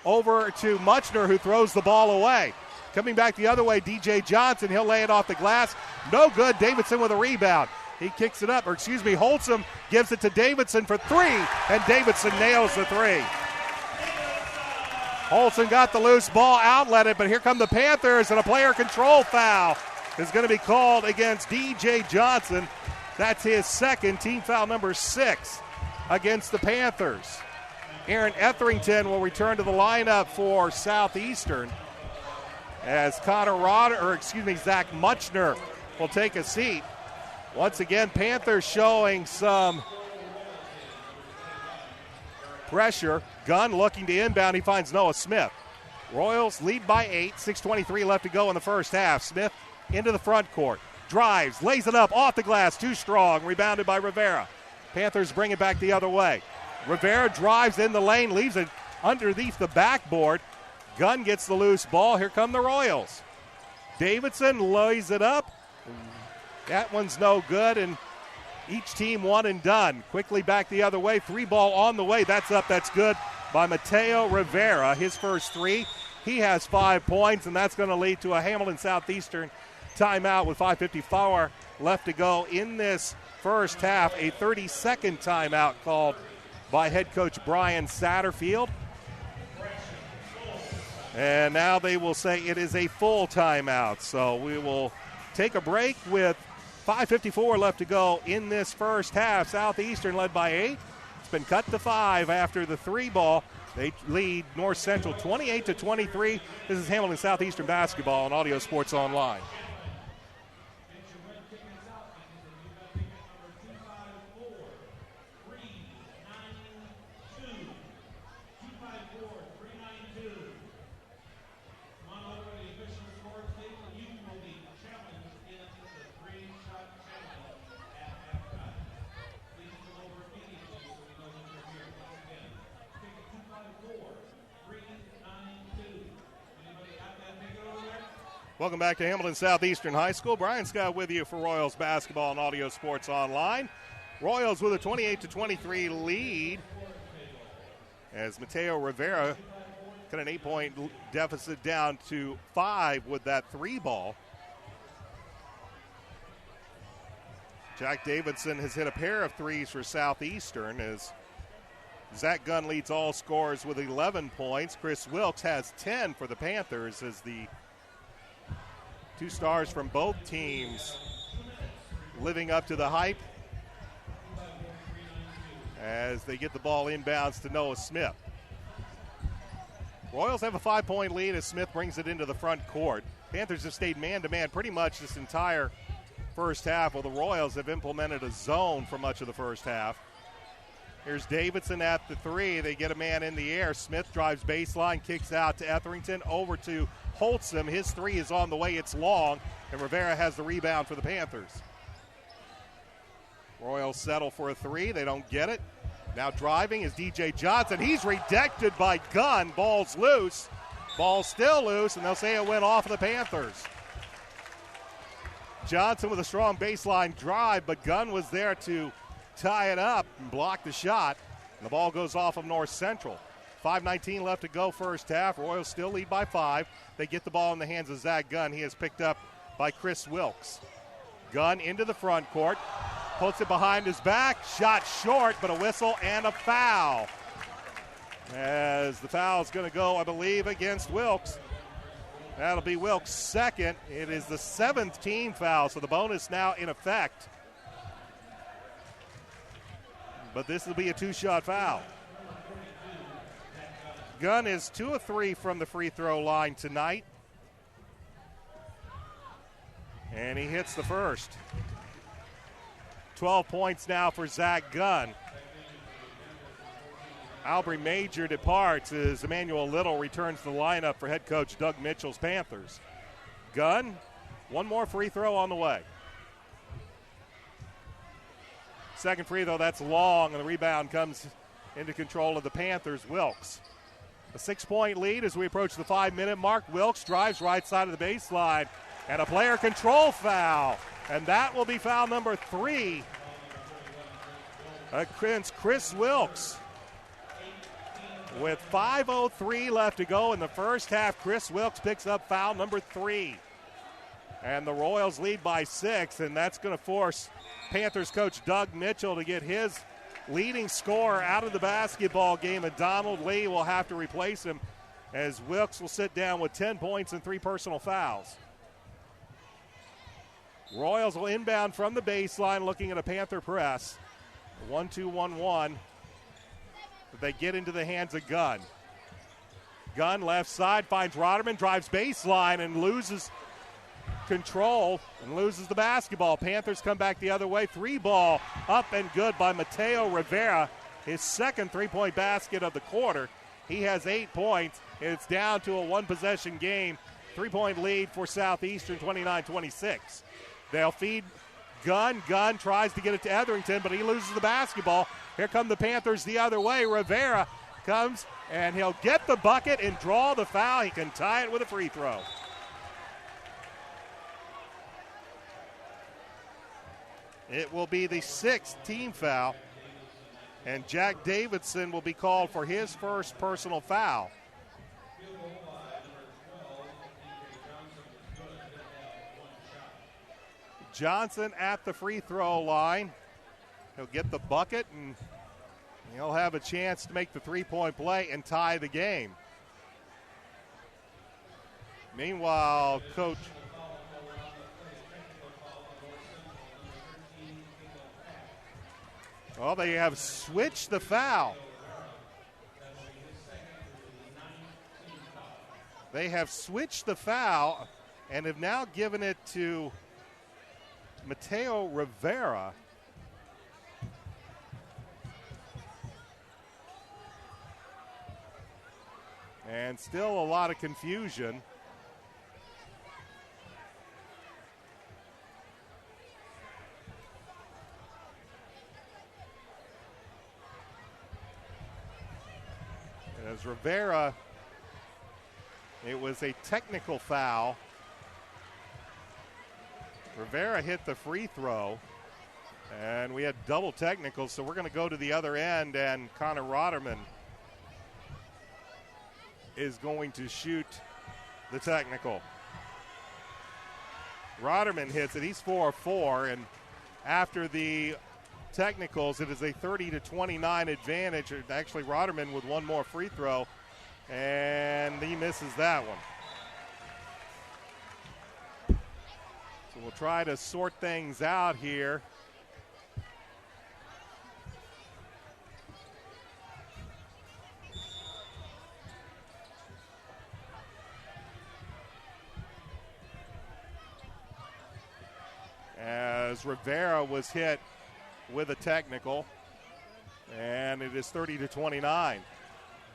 over to Muchner, who throws the ball away. Coming back the other way, DJ Johnson. He'll lay it off the glass. No good. Davidson with a rebound. He kicks it up, Holtzum gives it to Davidson for three, and Davidson nails the three. Holtzum got the loose ball, outletted, but here come the Panthers, and a player control foul is going to be called against DJ Johnson. That's his second, team foul number 6 against the Panthers. Aaron Etherington will return to the lineup for Southeastern as Zach Muchner will take a seat. Once again, Panthers showing some pressure. Gunn looking to inbound. He finds Noah Smith. Royals lead by 8. 6:23 left to go in the first half. Smith into the front court. Drives, lays it up off the glass. Too strong. Rebounded by Rivera. Panthers bring it back the other way. Rivera drives in the lane, leaves it underneath the backboard. Gunn gets the loose ball. Here come the Royals. Davidson lays it up. That one's no good, and each team one and done. Quickly back the other way. 3-ball on the way. That's up. That's good by Mateo Rivera. His first three. He has 5 points, and that's going to lead to a Hamilton Southeastern timeout with 5:54 left to go in this first half. A 30-second timeout called by head coach Brian Satterfield. And now they will say it is a full timeout. So we will take a break with 5:54 left to go in this first half. Southeastern led by 8. It's been cut to 5 after the 3-ball. They lead North Central 28-23. This is Hamilton Southeastern basketball on Audio Sports Online. Welcome back to Hamilton Southeastern High School. Brian Scott with you for Royals basketball and Audio Sports Online. Royals with a 28-23 lead as Mateo Rivera cut an 8-point deficit down to 5 with that 3-ball. Jack Davidson has hit a pair of threes for Southeastern as Zach Gunn leads all scorers with 11 points. Chris Wilkes has 10 for the Panthers as the two stars from both teams living up to the hype as they get the ball inbounds to Noah Smith. Royals have a 5-point lead as Smith brings it into the front court. Panthers have stayed man-to-man pretty much this entire first half, while the Royals have implemented a zone for much of the first half. Here's Davidson at the three. They get a man in the air. Smith drives baseline, kicks out to Etherington, over to Holtzum. His three is on the way. It's long, and Rivera has the rebound for the Panthers. Royals settle for a three. They don't get it. Now driving is DJ Johnson. He's rejected by Gunn. Ball's loose. Ball's still loose, and they'll say it went off of the Panthers. Johnson with a strong baseline drive, but Gunn was there to tie it up and block the shot. And the ball goes off of North Central. 5:19 left to go first half. Royals still lead by 5. They get the ball in the hands of Zach Gunn. He is picked up by Chris Wilkes. Gunn into the front court. Puts it behind his back. Shot short, but a whistle and a foul. As the foul is going to go, I believe, against Wilkes. That'll be Wilkes' second. It is the 7th team foul, so the bonus now in effect. But this will be a 2-shot foul. Gunn is 2 of 3 from the free throw line tonight. And he hits the first. 12 points now for Zach Gunn. Aubrey Major departs as Emmanuel Little returns to the lineup for head coach Doug Mitchell's Panthers. Gunn, one more free throw on the way. Second free throw, that's long, and the rebound comes into control of the Panthers. Wilkes. A 6-point lead as we approach the 5-minute mark. Wilkes drives right side of the baseline, and a player control foul. And that will be foul number 3 against Chris Wilkes. With 5:03 left to go in the first half, Chris Wilkes picks up foul number 3. And the Royals lead by 6, and that's going to force Panthers coach Doug Mitchell to get his leading scorer out of the basketball game, and Donald Lee will have to replace him as Wilkes will sit down with 10 points and 3 personal fouls. Royals will inbound from the baseline looking at a Panther press. 1-2-1-1. They get into the hands of Gunn. Gunn left side finds Rotterman, drives baseline and loses control and loses the basketball. Panthers come back the other way. 3-ball up and good by Mateo Rivera. His second 3-point basket of the quarter. He has 8 points. It's down to a 1-possession game. 3-point lead for Southeastern, 29-26. They'll feed Gunn. Gunn tries to get it to Etherington, but he loses the basketball. Here come the Panthers the other way. Rivera comes, and he'll get the bucket and draw the foul. He can tie it with a free throw. It will be the 6th team foul, and Jack Davidson will be called for his first personal foul. Johnson at the free throw line. He'll get the bucket, and he'll have a chance to make the 3-point play and tie the game. Meanwhile, Coach they have switched the foul. They have switched the foul and have now given it to Mateo Rivera. And still a lot of confusion. As Rivera, it was a technical foul. Rivera hit the free throw, and we had double technicals, so we're going to go to the other end, and Connor Rotterman is going to shoot the technical. Rotterman hits it. He's 4 of 4, and after the technicals, it is a 30-29 advantage. Actually, Rotterman with one more free throw, and he misses that one. So We'll try to sort things out here. As Rivera was hit with a technical, and it is 30-29.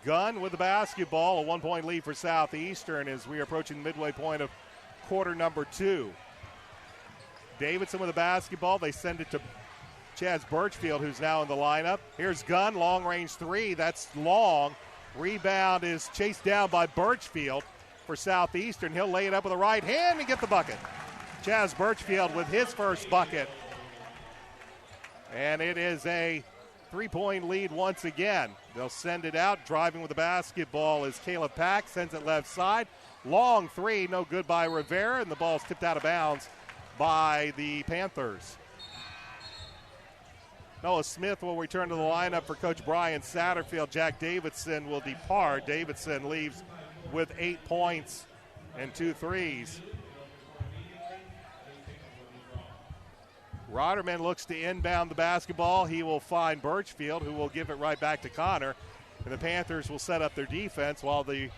Gunn with the basketball, a 1-point lead for Southeastern as we are approaching the midway point of quarter number 2. Davidson with the basketball. They send it to Chaz Birchfield, who's now in the lineup. Here's Gunn, long-range three. That's long. Rebound is chased down by Birchfield for Southeastern. He'll lay it up with the right hand and get the bucket. Chaz Birchfield with his first bucket. And it is a 3-point lead once again. They'll send it out. Driving with the basketball is Caleb Pack. Sends it left side. Long three, no good by Rivera, and the ball's tipped out of bounds by the Panthers. Noah Smith will return to the lineup for Coach Brian Satterfield. Jack Davidson will depart. Davidson leaves with 8 points and 2 threes. Roderman looks to inbound the basketball. He will find Birchfield, who will give it right back to Connor. And the Panthers will set up their defense while the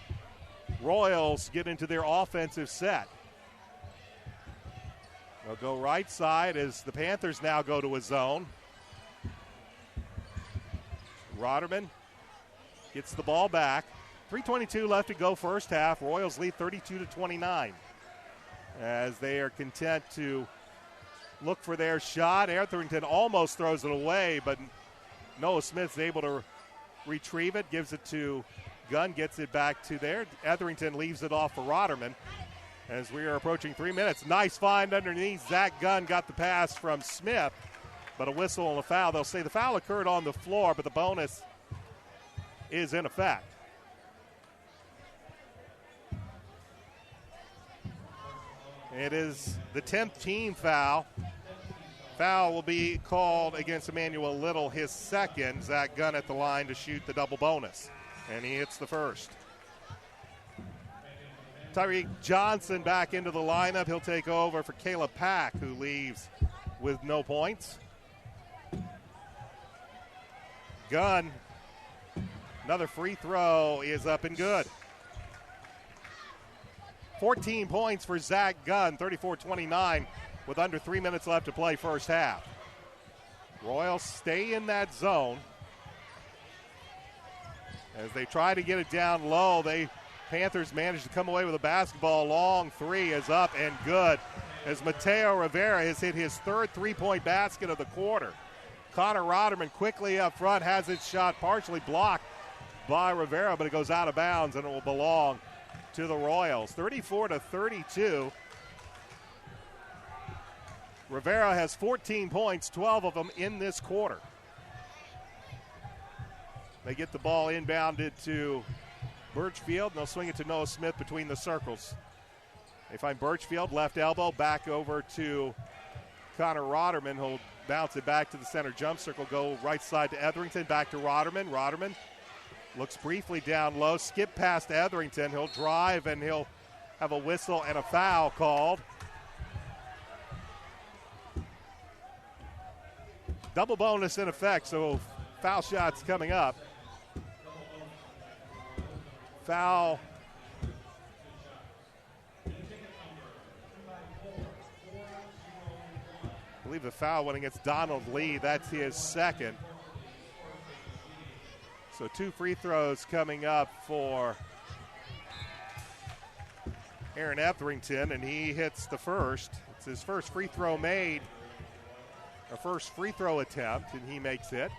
Royals get into their offensive set. They'll go right side as the Panthers now go to a zone. Roderman gets the ball back. 3:22 left to go first half. Royals lead 32-29 as they are content to look for their shot. Etherington almost throws it away, but Noah Smith's able to retrieve it, gives it to Gunn, gets it back to there. Etherington leaves it off for Roderman as we are approaching 3 minutes. Nice find underneath. Zach Gunn got the pass from Smith, but a whistle and a foul. They'll say the foul occurred on the floor, but the bonus is in effect. It is the 10th team foul. Foul will be called against Emmanuel Little, his second. Zach Gunn at the line to shoot the double bonus, and he hits the first. Tyreek Johnson back into the lineup. He'll take over for Caleb Pack, who leaves with no points. Gunn, another free throw is up and good. 14 points for Zach Gunn, 34-29, with under 3 minutes left to play first half. Royals stay in that zone. As they try to get it down low, Panthers manage to come away with a basketball. Long three is up and good as Mateo Rivera has hit his third three-point basket of the quarter. Connor Roderman quickly up front, has his shot partially blocked by Rivera, but it goes out of bounds and it will belong to the Royals. 34-32. Rivera has 14 points, 12 of them in this quarter. They get the ball inbounded to Birchfield, and they'll swing it to Noah Smith between the circles. They find Birchfield, left elbow, back over to Connor Roderman, who'll bounce it back to the center jump circle, go right side to Etherington, back to Roderman. Roderman looks briefly down low, skip past Etherington. He'll drive, and he'll have a whistle and a foul called. Double bonus in effect, so foul shots coming up. Foul. I believe the foul went against Donald Lee. That's his second. So 2 free throws coming up for Aaron Etherington, and he hits the first. It's his first free throw made, or first free throw attempt, and he makes it.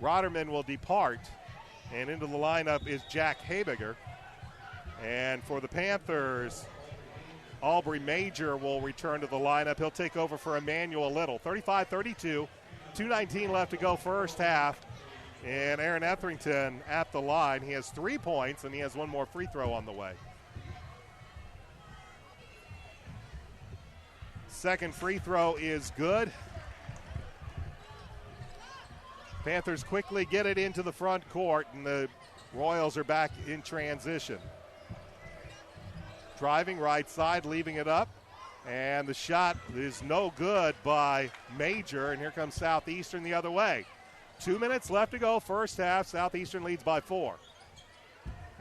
Roderman will depart, and into the lineup is Jack Habiger. And for the Panthers, Aubrey Major will return to the lineup. He'll take over for Emmanuel Little. 35-32, 2:19 left to go first half. And Aaron Etherington at the line. He has 3 points, and he has one more free throw on the way. Second free throw is good. Panthers quickly get it into the front court, and the Royals are back in transition. Driving right side, leaving it up. And the shot is no good by Major, and here comes Southeastern the other way. 2 minutes left to go, first half. Southeastern leads by 4.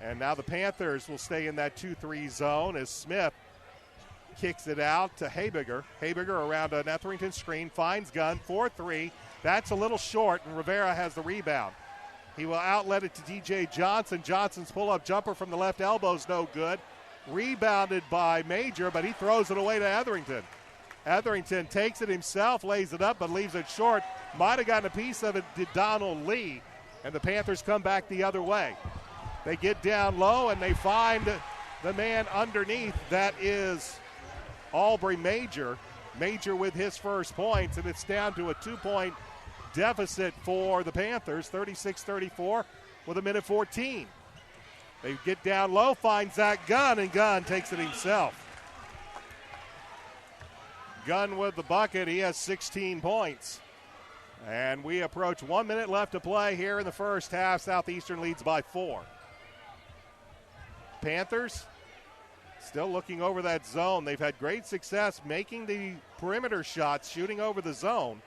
And now the Panthers will stay in that 2-3 zone as Smith kicks it out to Habiger. Habiger around an Etherington screen, finds Gunn, 4-3. That's a little short, and Rivera has the rebound. He will outlet it to DJ Johnson. Johnson's pull-up jumper from the left elbow is no good. Rebounded by Major, but he throws it away to Etherington. Etherington takes it himself, lays it up, but leaves it short. Might have gotten a piece of it to Donald Lee, and the Panthers come back the other way. They get down low, and they find the man underneath. That is Aubrey Major. Major with his first points, and it's down to a 2-point deficit for the Panthers, 36-34 with a minute 14. They get down low, find Zach Gunn, and Gunn takes it himself. Gunn with the bucket. He has 16 points. And we approach 1 minute left to play here in the first half. Southeastern leads by 4. Panthers still looking over that zone. They've had great success making the perimeter shots, shooting over the zone.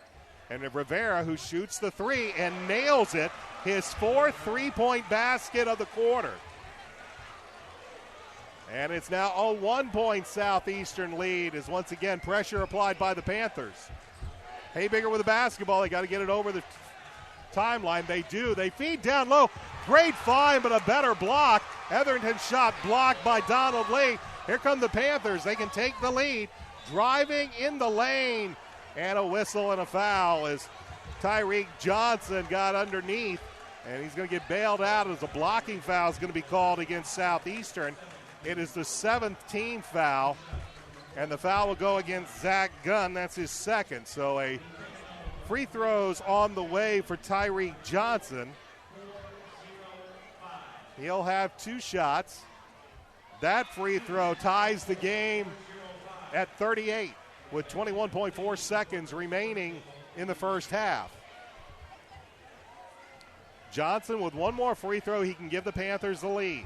And Rivera, who shoots the three and nails it, his 4th three-point basket of the quarter. And it's now a 1-point Southeastern lead as once again pressure applied by the Panthers. Habiger with the basketball. They got to get it over the timeline. They do. They feed down low. Great find, but a better block. Etherington shot blocked by Donald Lee. Here come the Panthers. They can take the lead. Driving in the lane. And a whistle and a foul as Tyreek Johnson got underneath. And he's going to get bailed out as a blocking foul is going to be called against Southeastern. It is the 7th team foul. And the foul will go against Zach Gunn. That's his second. So a free throws on the way for Tyreek Johnson. He'll have 2 shots. That free throw ties the game at 38 with 21.4 seconds remaining in the first half. Johnson with one more free throw, he can give the Panthers the lead.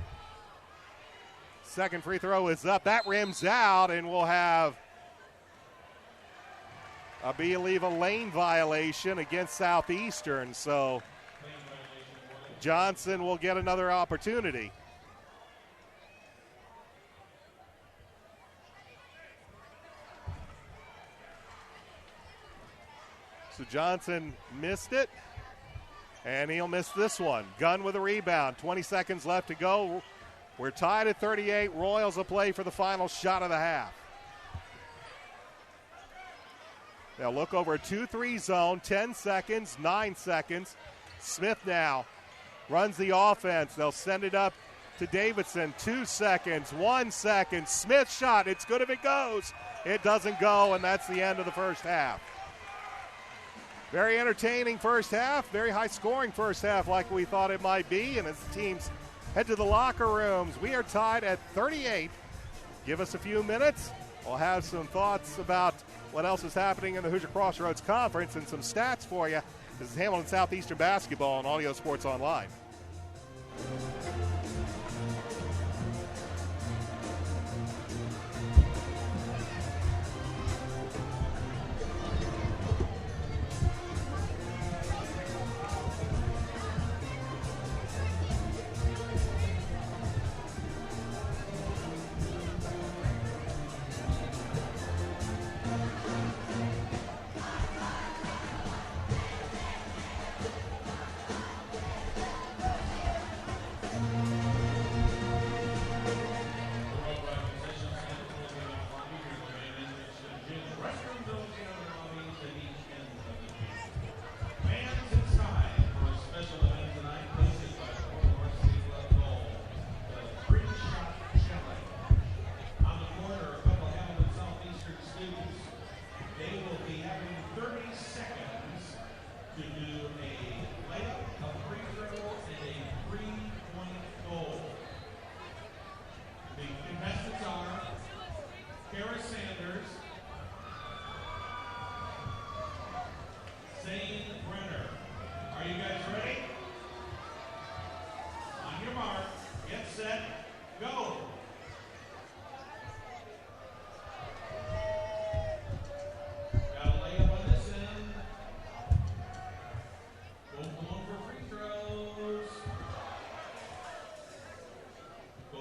Second free throw is up. That rims out, and we'll have, I believe, a lane violation against Southeastern. So Johnson will get another opportunity. So Johnson missed it, and he'll miss this one. Gunn with a rebound. 20 seconds left to go. We're tied at 38. Royals will play for the final shot of the half. They'll look over a 2-3 zone. 10 seconds, 9 seconds. Smith now runs the offense. They'll send it up to Davidson. 2 seconds, 1 second. Smith shot. It's good if it goes. It doesn't go, and that's the end of the first half. Very entertaining first half. Very high-scoring first half like we thought it might be. And as the teams head to the locker rooms, we are tied at 38. Give us a few minutes. We'll have some thoughts about what else is happening in the Hoosier Crossroads Conference and some stats for you. This is Hamilton Southeastern Basketball on Audio Sports Online.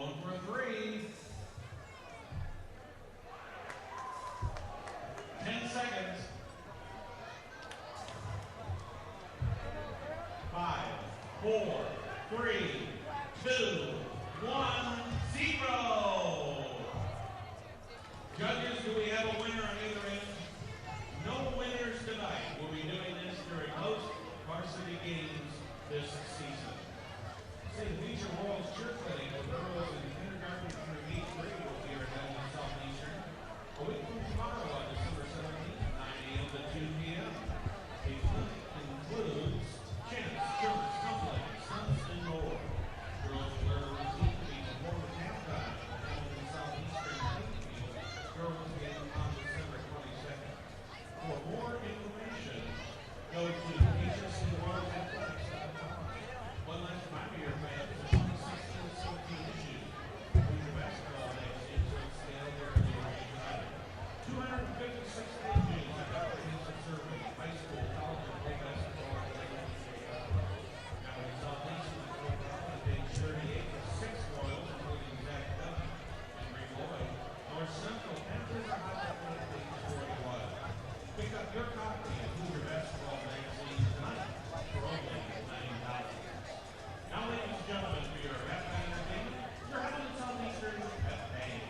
Going for a three. 10 seconds. 5, 4, 3, 2, 1, 0. Judges, do we have a winner on either end? No winners tonight. We'll be doing this during most varsity games this season. Say the Beecher Royals cheer clinic for girls in kindergarten through 8th grade will be held in Southeastern a week from tomorrow on December 17th, 9 a.m. to 2 p.m. The clinic includes chants, jumps, tumbling, stunts, and more. Girls will learn a routine to be performed at halftime held in Southeastern Field girls game on December 22nd. For more information, go to HSCWorldAthletics.com. One last reminder, fans, the 2016-17 issue of the basketball magazines on sale there in the Orange United. 256 pages of comprehensive survey, high school, college, and pro basketball. Now in Southeastern, the big 38 with 6 Royals, including Zach Dunn and Ray Lloyd. North Central, Panthers of North Central. Pick up your copy of Cougar Basketball Magazine tonight for only $9. Now, ladies and gentlemen, for your halftime entertainment, you're having the Southeastern Pep Band.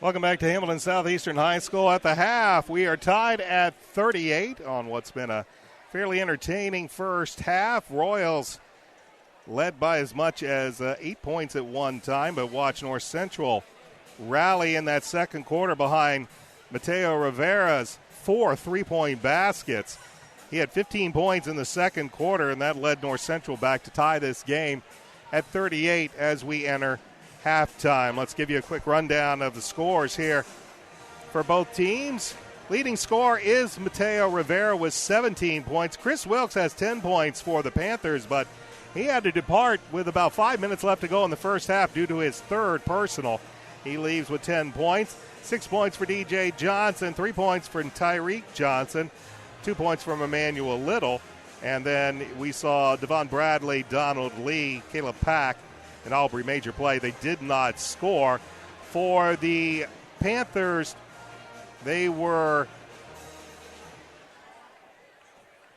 Welcome back to Hamilton Southeastern High School. At the half, we are tied at 38 on what's been a fairly entertaining first half. Royals led by as much as 8 points at one time, but watch North Central rally in that second quarter behind Mateo Rivera's 4 3-point baskets. He had 15 points in the second quarter, and that led North Central back to tie this game at 38 as we enter halftime. Let's give you a quick rundown of the scores here for both teams. Leading scorer is Mateo Rivera with 17 points. Chris Wilkes has 10 points for the Panthers, but he had to depart with about 5 minutes left to go in the first half due to his third personal. He leaves with 10 points. 6 points for DJ Johnson, 3 points for Tyreek Johnson, 2 points from Emmanuel Little. And then we saw Devon Bradley, Donald Lee, Caleb Pack, an Albury major play. They did not score. For the Panthers, they were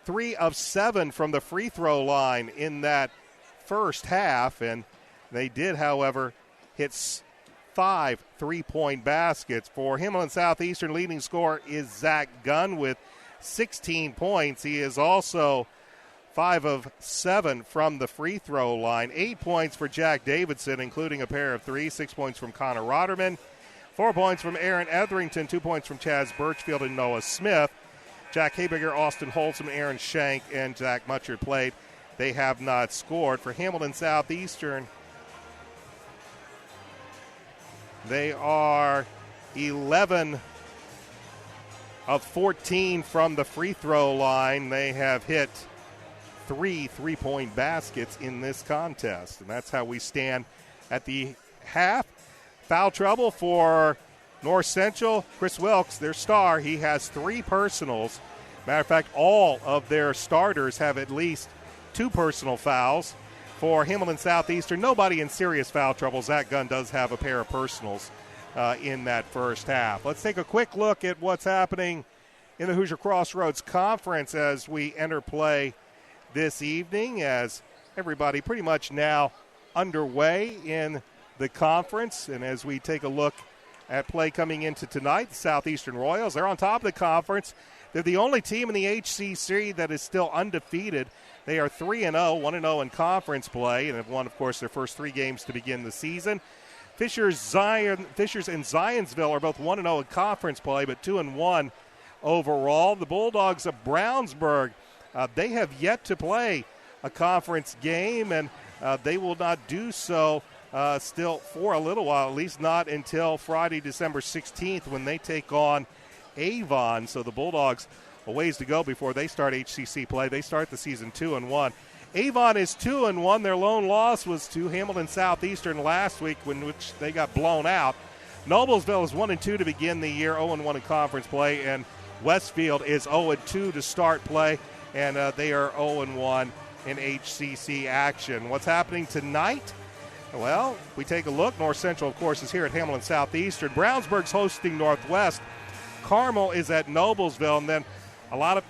3 of 7 from the free throw line in that first half, and they did, however, hit 5 3-point baskets. For Himmelin Southeastern, leading scorer is Zach Gunn with 16 points. He is also 5 of 7 from the free throw line. 8 points for Jack Davidson, including a pair of 3. 6 points from Connor Rotterman. 4 points from Aaron Etherington. 2 points from Chaz Birchfield and Noah Smith. Jack Habiger, Austin Holtzman, Aaron Shank, and Zach Mutchard played. They have not scored. For Hamilton Southeastern, they are 11 of 14 from the free throw line. They have hit 3 3-point baskets in this contest. And that's how we stand at the half. Foul trouble for North Central. Chris Wilkes, their star, he has 3 personals. Matter of fact, all of their starters have at least 2 personal fouls. For Hamilton Southeastern, nobody in serious foul trouble. Zach Gunn does have a pair of personals in that first half. Let's take a quick look at what's happening in the Hoosier Crossroads Conference as we enter play this evening, as everybody pretty much now underway in the conference. And as we take a look at play coming into tonight, the Southeastern Royals, they're on top of the conference. They're the only team in the HCC that is still undefeated. They are 3-0, 1-0 in conference play, and have won, of course, their first 3 games to begin the season. Fishers and Zionsville are both 1-0 in conference play, but 2-1 overall. The Bulldogs of Brownsburg, they have yet to play a conference game, and they will not do so still for a little while, at least not until Friday, December 16th, when they take on Avon. So the Bulldogs, a ways to go before they start HCC play. They start the season 2-1. Avon is 2-1. Their lone loss was to Hamilton Southeastern last week, in which they got blown out. Noblesville is 1-2 to begin the year, 0-1 in conference play, and Westfield is 0-2 to start play, and they are 0-1 in HCC action. What's happening tonight? Well, we take a look. North Central, of course, is here at Hamilton Southeastern. Brownsburg's hosting Northwest. Carmel is at Noblesville, and then a lot of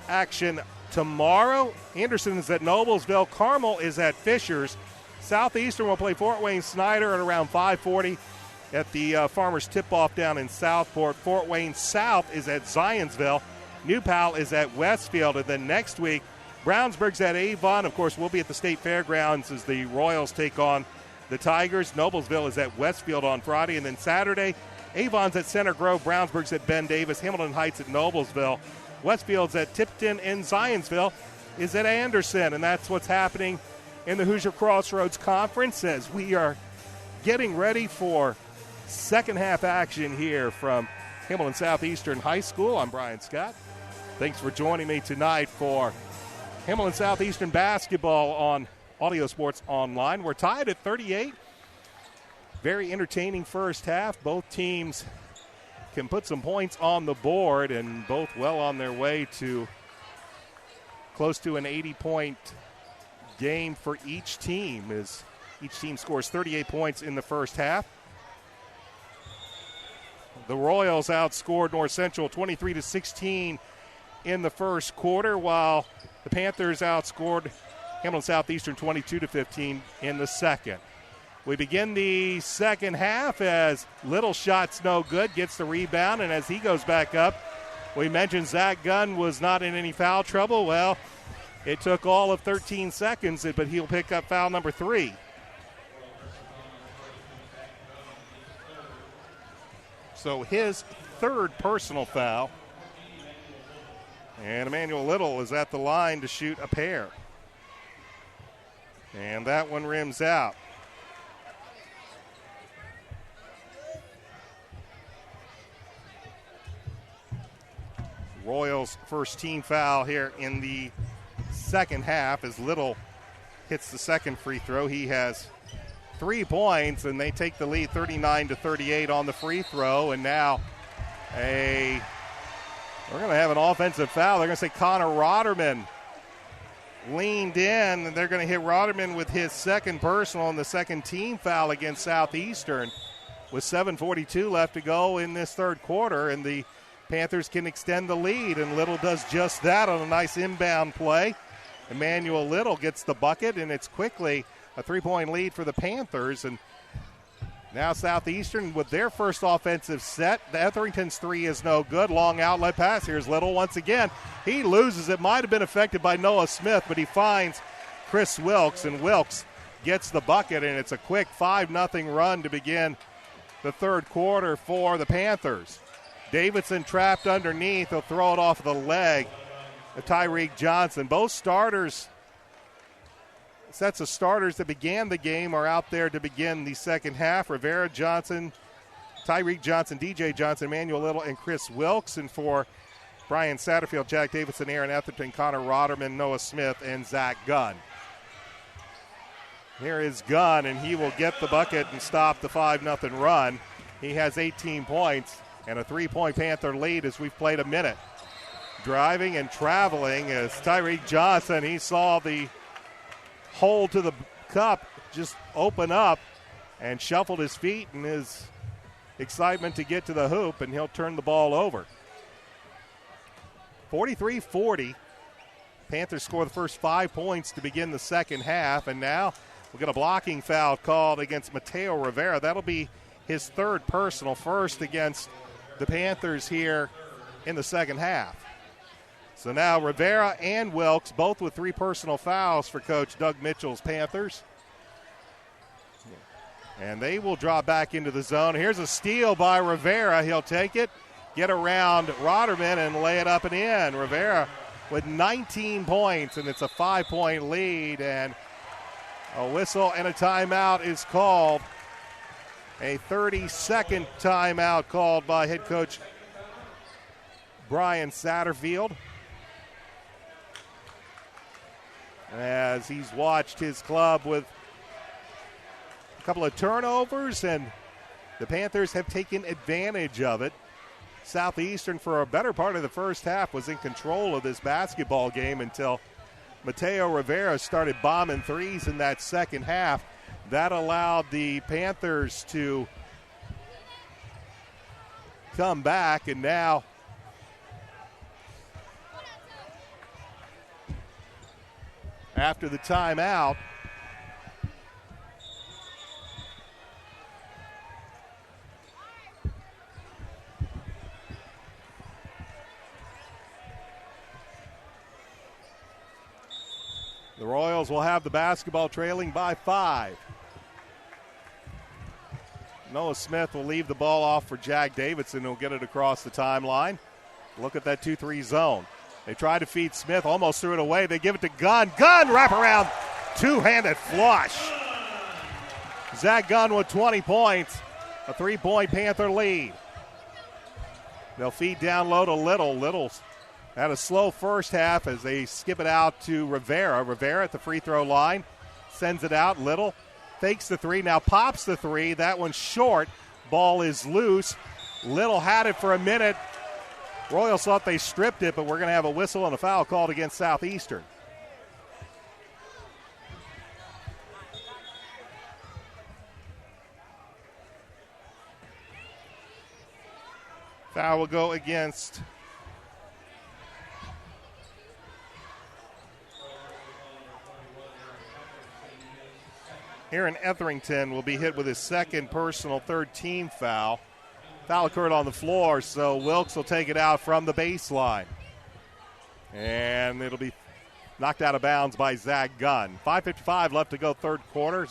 action tomorrow. Anderson is at Noblesville. Carmel is at Fishers. Southeastern will play Fort Wayne Snyder at around 5:40 at the Farmers Tip-Off down in Southport. Fort Wayne South is at Zionsville. New Pal is at Westfield. And then next week, Brownsburg's at Avon. Of course, we'll be at the State Fairgrounds as the Royals take on the Tigers. Noblesville is at Westfield on Friday. And then Saturday, Avon's at Center Grove. Brownsburg's at Ben Davis. Hamilton Heights at Noblesville. Westfield's at Tipton, and Zionsville is at Anderson. And that's what's happening in the Hoosier Crossroads Conference as we are getting ready for second half action here from Hamilton Southeastern High School. I'm Brian Scott. Thanks for joining me tonight for Hamilton Southeastern basketball on Audio Sports Online. We're tied at 38. Very entertaining first half. Both teams can put some points on the board, and both well on their way to close to an 80-point game for each team, as each team scores 38 points in the first half. The Royals outscored North Central 23-16 in the first quarter, while the Panthers outscored Hamilton Southeastern 22-15 in the second. We begin the second half as Little shot's no good, gets the rebound, and as he goes back up, we mentioned Zach Gunn was not in any foul trouble. Well, it took all of 13 seconds, but he'll pick up foul number 3. So his third personal foul. And Emmanuel Little is at the line to shoot a pair. And that one rims out. Royals' first team foul here in the second half as Little hits the second free throw. He has 3 points, and they take the lead 39-38 on the free throw. And now we're going to have an offensive foul. They're going to say Connor Rotterman leaned in, and they're going to hit Rotterman with his second personal and the second team foul against Southeastern with 7:42 left to go in this third quarter, and the Panthers can extend the lead, and Little does just that on a nice inbound play. Emmanuel Little gets the bucket, and it's quickly a three-point lead for the Panthers. And now Southeastern with their first offensive set. The Etherington's three is no good. Long outlet pass. Here's Little once again. He loses it. Might have been affected by Noah Smith, but he finds Chris Wilkes, and Wilkes gets the bucket, and it's a quick 5-0 run to begin the third quarter for the Panthers. Davidson trapped underneath. He'll throw it off the leg of Tyreek Johnson. Both starters, sets of starters that began the game are out there to begin the second half. Rivera, Johnson, Tyreek Johnson, DJ Johnson, Emmanuel Little, and Chris Wilkes. And for Brian Satterfield, Jack Davidson, Aaron Etherton, Connor Rotterman, Noah Smith, and Zach Gunn. Here is Gunn, and he will get the bucket and stop the 5-0 run. He has 18 points and a 3-point Panther lead as we've played a minute. Driving and traveling is Tyreek Johnson. He saw the hole to the cup just open up and shuffled his feet in his excitement to get to the hoop, and he'll turn the ball over. 43-40. Panthers score the first 5 points to begin the second half, and now we'll get a blocking foul called against Mateo Rivera. That'll be his third personal, first against the Panthers here in the second half. So now Rivera and Wilkes, both with 3 personal fouls for Coach Doug Mitchell's Panthers. And they will draw back into the zone. Here's a steal by Rivera. He'll take it, get around Rotterman, and lay it up and in. Rivera with 19 points, and it's a 5-point lead. And a whistle and a timeout is called. A 30-second timeout called by head coach Brian Satterfield, as he's watched his club with a couple of turnovers, and the Panthers have taken advantage of it. Southeastern, for a better part of the first half, was in control of this basketball game until Mateo Rivera started bombing threes in that second half. That allowed the Panthers to come back, and now after the timeout, the Royals will have the basketball trailing by 5. Noah Smith will leave the ball off for Jack Davidson, who'll get it across the timeline. Look at that 2-3 zone. They try to feed Smith, almost threw it away. They give it to Gunn. Gunn, wrap around, two-handed flush. Zach Gunn with 20 points, a 3-point Panther lead. They'll feed down low to Little. Little's had a slow first half as they skip it out to Rivera. Rivera at the free throw line, sends it out. Little fakes the three, now pops the three. That one's short. Ball is loose. Little had it for a minute. Royals thought they stripped it, but we're going to have a whistle and a foul called against Southeastern. Foul will go against Aaron Etherington. Will be hit with his second personal, third team foul. Foul occurred on the floor, so Wilkes will take it out from the baseline. And it'll be knocked out of bounds by Zach Gunn. 5:55 left to go, third quarter.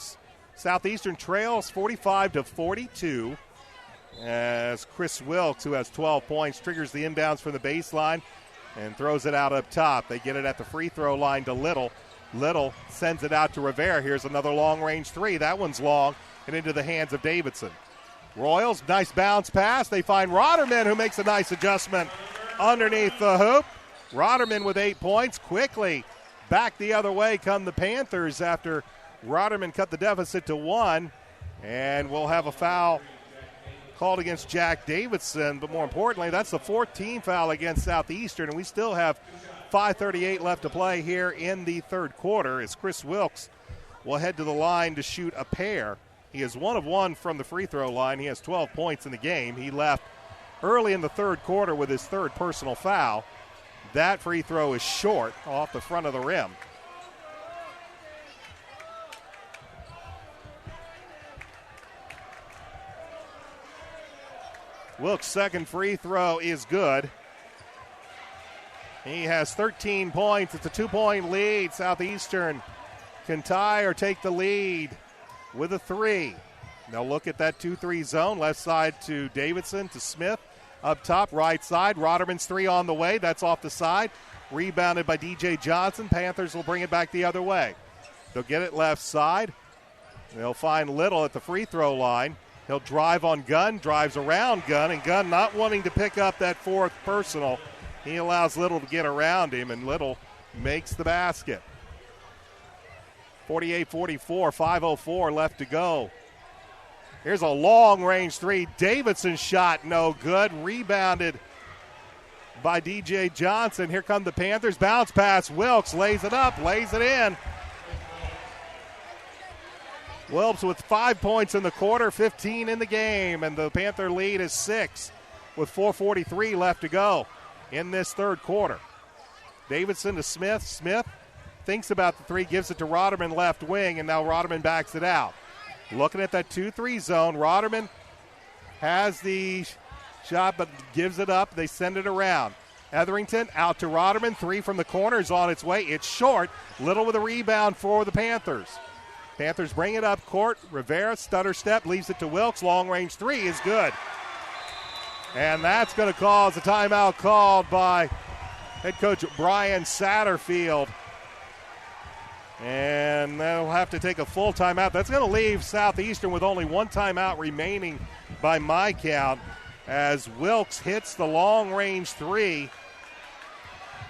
Southeastern trails 45-42 as Chris Wilkes, who has 12 points, triggers the inbounds from the baseline and throws it out up top. They get it at the free throw line to Little. Little sends it out to Rivera. Here's another long-range three. That one's long and into the hands of Davidson. Royals, nice bounce pass. They find Rotterman, who makes a nice adjustment underneath the hoop. Rotterman with 8 points. Quickly back the other way come the Panthers after Rotterman cut the deficit to 1. And we'll have a foul called against Jack Davidson. But more importantly, that's the 14th foul against Southeastern. And we still have 5:38 left to play here in the third quarter as Chris Wilkes will head to the line to shoot a pair. He is 1 of 1 from the free throw line. He has 12 points in the game. He left early in the third quarter with his third personal foul. That free throw is short off the front of the rim. Wilkes' second free throw is good. He has 13 points. It's a 2-point lead. Southeastern can tie or take the lead with a 3. They'll look at that 2-3 zone. Left side to Davidson, to Smith. Up top, right side. Rotterman's 3 on the way. That's off the side. Rebounded by DJ Johnson. Panthers will bring it back the other way. They'll get it left side. They'll find Little at the free throw line. He'll drive on Gunn, drives around Gunn, and Gunn not wanting to pick up that fourth personal. He allows Little to get around him, and Little makes the basket. 48-44, 5:04 left to go. Here's a long-range 3. Davidson's shot, no good. Rebounded by DJ Johnson. Here come the Panthers. Bounce pass. Wilkes lays it up, lays it in. Wilkes with 5 points in the quarter, 15 in the game, and the Panther lead is 6 with 4:43 left to go in this third quarter. Davidson to Smith. Smith thinks about the 3, gives it to Rotterman left wing, and now Rotterman backs it out. Looking at that 2-3 zone, Rotterman has the shot but gives it up. They send it around. Etherington out to Rotterman. 3 from the corner is on its way. It's short. Little with a rebound for the Panthers. Panthers bring it up court. Rivera, stutter step, leaves it to Wilkes. Long-range 3 is good. And that's going to cause a timeout called by head coach Brian Satterfield. And they'll have to take a full timeout. That's going to leave Southeastern with only 1 timeout remaining by my count as Wilkes hits the long-range 3.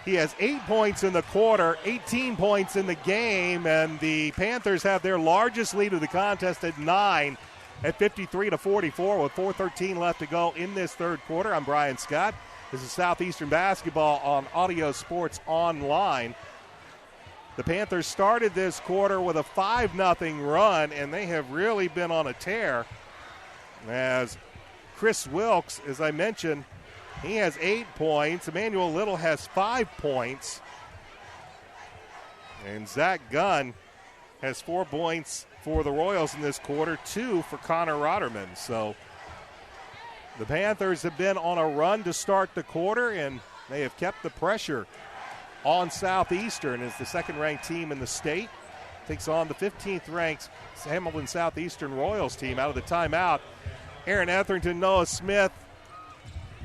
He has 8 points in the quarter, 18 points in the game, and the Panthers have their largest lead of the contest at 9 at 53-44 with 4:13 left to go in this third quarter. I'm Brian Scott. This is Southeastern basketball on Audio Sports Online. The Panthers started this quarter with a 5-0 run, and they have really been on a tear as Chris Wilkes, as I mentioned, he has 8 points. Emmanuel Little has 5 points. And Zach Gunn has 4 points for the Royals in this quarter, 2 for Connor Rotterman. So the Panthers have been on a run to start the quarter, and they have kept the pressure on Southeastern as the second-ranked team in the state takes on the 15th-ranked Hamilton Southeastern Royals team. Out of the timeout, Aaron Etherington, Noah Smith,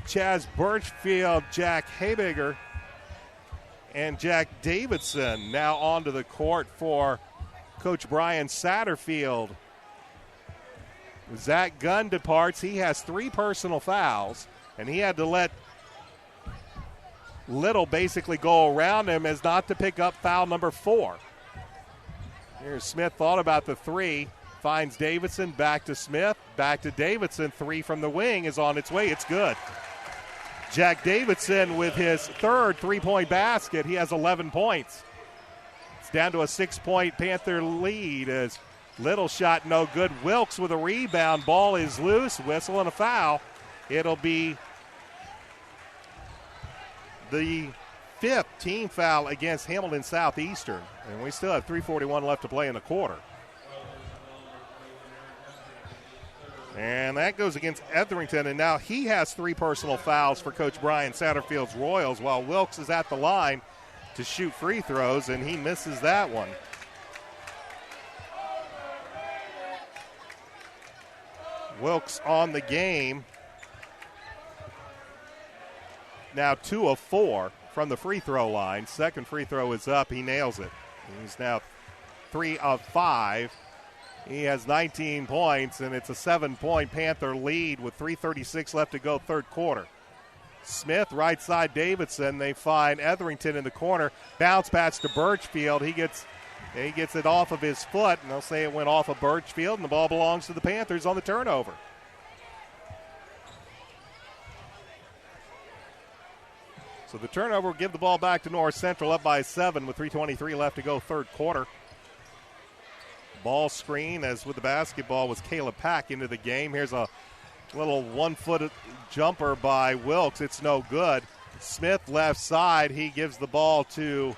Chaz Birchfield, Jack Habiger, and Jack Davidson now onto the court for Coach Brian Satterfield. Zach Gunn departs. He has 3 personal fouls, and he had to let Little basically go around him as not to pick up foul number 4. Here's Smith, thought about the 3, finds Davidson, back to Smith, back to Davidson. 3 from the wing is on its way. It's good. Jack Davidson with his third 3-point basket. He has 11 points. It's down to a 6-point Panther lead as Little shot no good. Wilkes with a rebound. Ball is loose. Whistle and a foul. It'll be the 5th team foul against Hamilton Southeastern. And we still have 3:41 left to play in the quarter. And that goes against Etherington, and now he has 3 personal fouls for Coach Brian Satterfield's Royals, while Wilkes is at the line to shoot free throws, and he misses that one. Wilkes on the game. Now 2 of 4 from the free throw line. Second free throw is up. He nails it. He's now 3 of 5. He has 19 points, and it's a 7-point Panther lead with 3:36 left to go third quarter. Smith, right side Davidson. They find Etherington in the corner. Bounce pass to Birchfield. He gets it off of his foot, and they'll say it went off of Birchfield, and the ball belongs to the Panthers on the turnover. So the turnover will give the ball back to North Central, up by 7 with 3:23 left to go, third quarter. Ball screen, as with the basketball, was Caleb Pack into the game. Here's a little 1-foot jumper by Wilkes. It's no good. Smith left side. He gives the ball to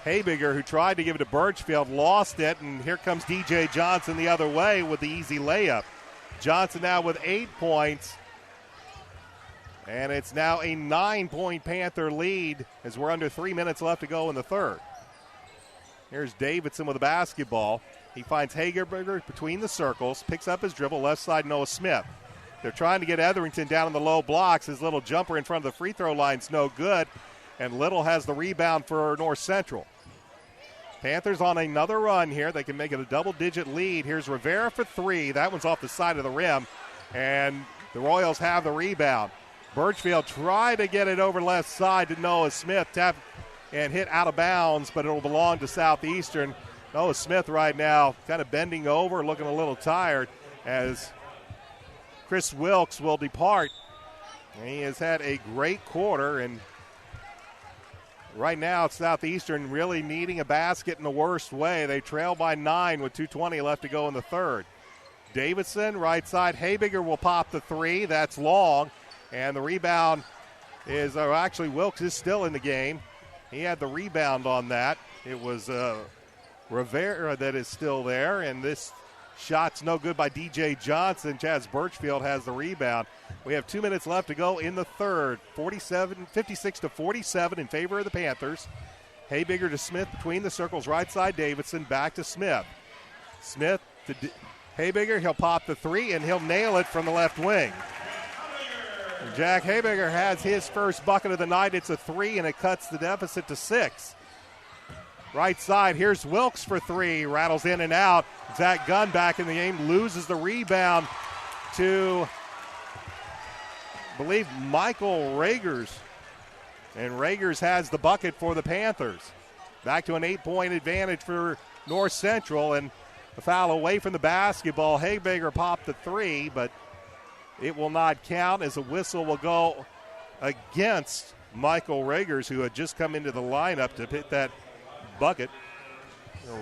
Habiger, who tried to give it to Birchfield, lost it, and here comes DJ Johnson the other way with the easy layup. Johnson now with 8 points, and it's now a 9-point Panther lead as we're under 3 minutes left to go in the third. Here's Davidson with the basketball. He finds Habiger between the circles, picks up his dribble, left side Noah Smith. They're trying to get Etherington down in the low blocks. His little jumper in front of the free throw line's no good, and Little has the rebound for North Central. Panthers on another run here. They can make it a double-digit lead. Here's Rivera for 3. That one's off the side of the rim, and the Royals have the rebound. Birchfield tried to get it over left side to Noah Smith, tapped and hit out of bounds, but it'll belong to Southeastern. Noah Smith right now kind of bending over, looking a little tired as Chris Wilkes will depart. He has had a great quarter, and right now Southeastern really needing a basket in the worst way. They trail by 9 with 2:20 left to go in the third. Davidson, right side. Habiger will pop the 3. That's long, and the rebound is actually Wilkes is still in the game. He had the rebound on that. It was Rivera that is still there, and this shot's no good by DJ Johnson. Chaz Birchfield has the rebound. We have 2 minutes left to go in the third. 56-47 in favor of the Panthers. Habiger to Smith between the circles, right side Davidson, back to Smith. Smith to Habiger, he'll pop the 3, and he'll nail it from the left wing. Jack Habiger has his first bucket of the night. It's a 3, and it cuts the deficit to 6. Right side, here's Wilkes for 3. Rattles in and out. Zach Gunn back in the game, loses the rebound to, I believe, Michael Ragers. And Ragers has the bucket for the Panthers. Back to an 8-point advantage for North Central, and a foul away from the basketball. Habiger popped the 3, but it will not count as a whistle will go against Michael Ragers, who had just come into the lineup to hit that bucket.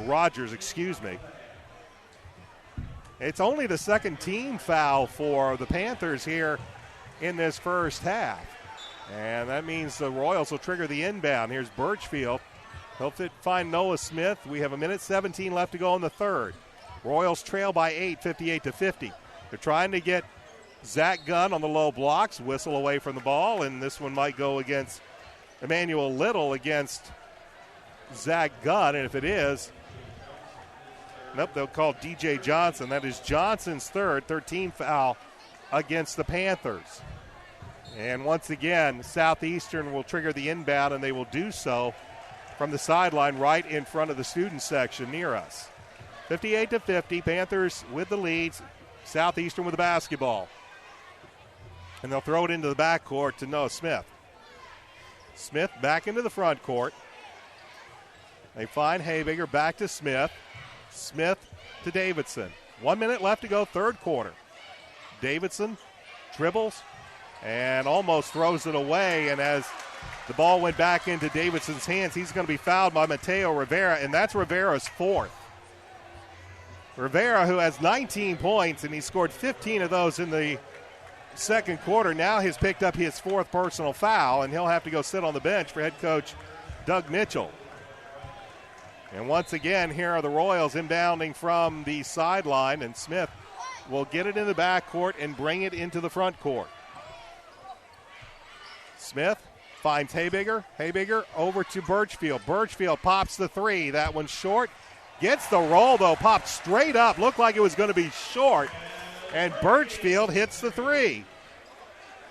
Rogers, excuse me. It's only the second team foul for the Panthers here in this first half. And that means the Royals will trigger the inbound. Here's Birchfield. He'll find Noah Smith. We have 1:17 left to go in the third. Royals trail by 8, 58-50. They're trying to get Zach Gunn on the low blocks, whistle away from the ball, and this one might go against Emmanuel Little against Zach Gunn, and if it is, nope, they'll call DJ Johnson. That is Johnson's third, 13th foul against the Panthers. And once again, Southeastern will trigger the inbound, and they will do so from the sideline right in front of the student section near us. 58-50, Panthers with the leads, Southeastern with the basketball. And they'll throw it into the backcourt to Noah Smith. Smith back into the front court. They find Habiger, back to Smith. Smith to Davidson. 1 minute left to go, third quarter. Davidson dribbles and almost throws it away. And as the ball went back into Davidson's hands, he's going to be fouled by Mateo Rivera, and that's Rivera's 4th. Rivera, who has 19 points, and he scored 15 of those in the second quarter, now has picked up his 4th personal foul, and he'll have to go sit on the bench for head coach Doug Mitchell. And once again, here are the Royals inbounding from the sideline, and Smith will get it in the backcourt and bring it into the front court. Smith finds Habiger. Habiger over to Birchfield. Birchfield pops the 3. That one's short. Gets the roll, though. Popped straight up. Looked like it was going to be short. And Birchfield hits the 3.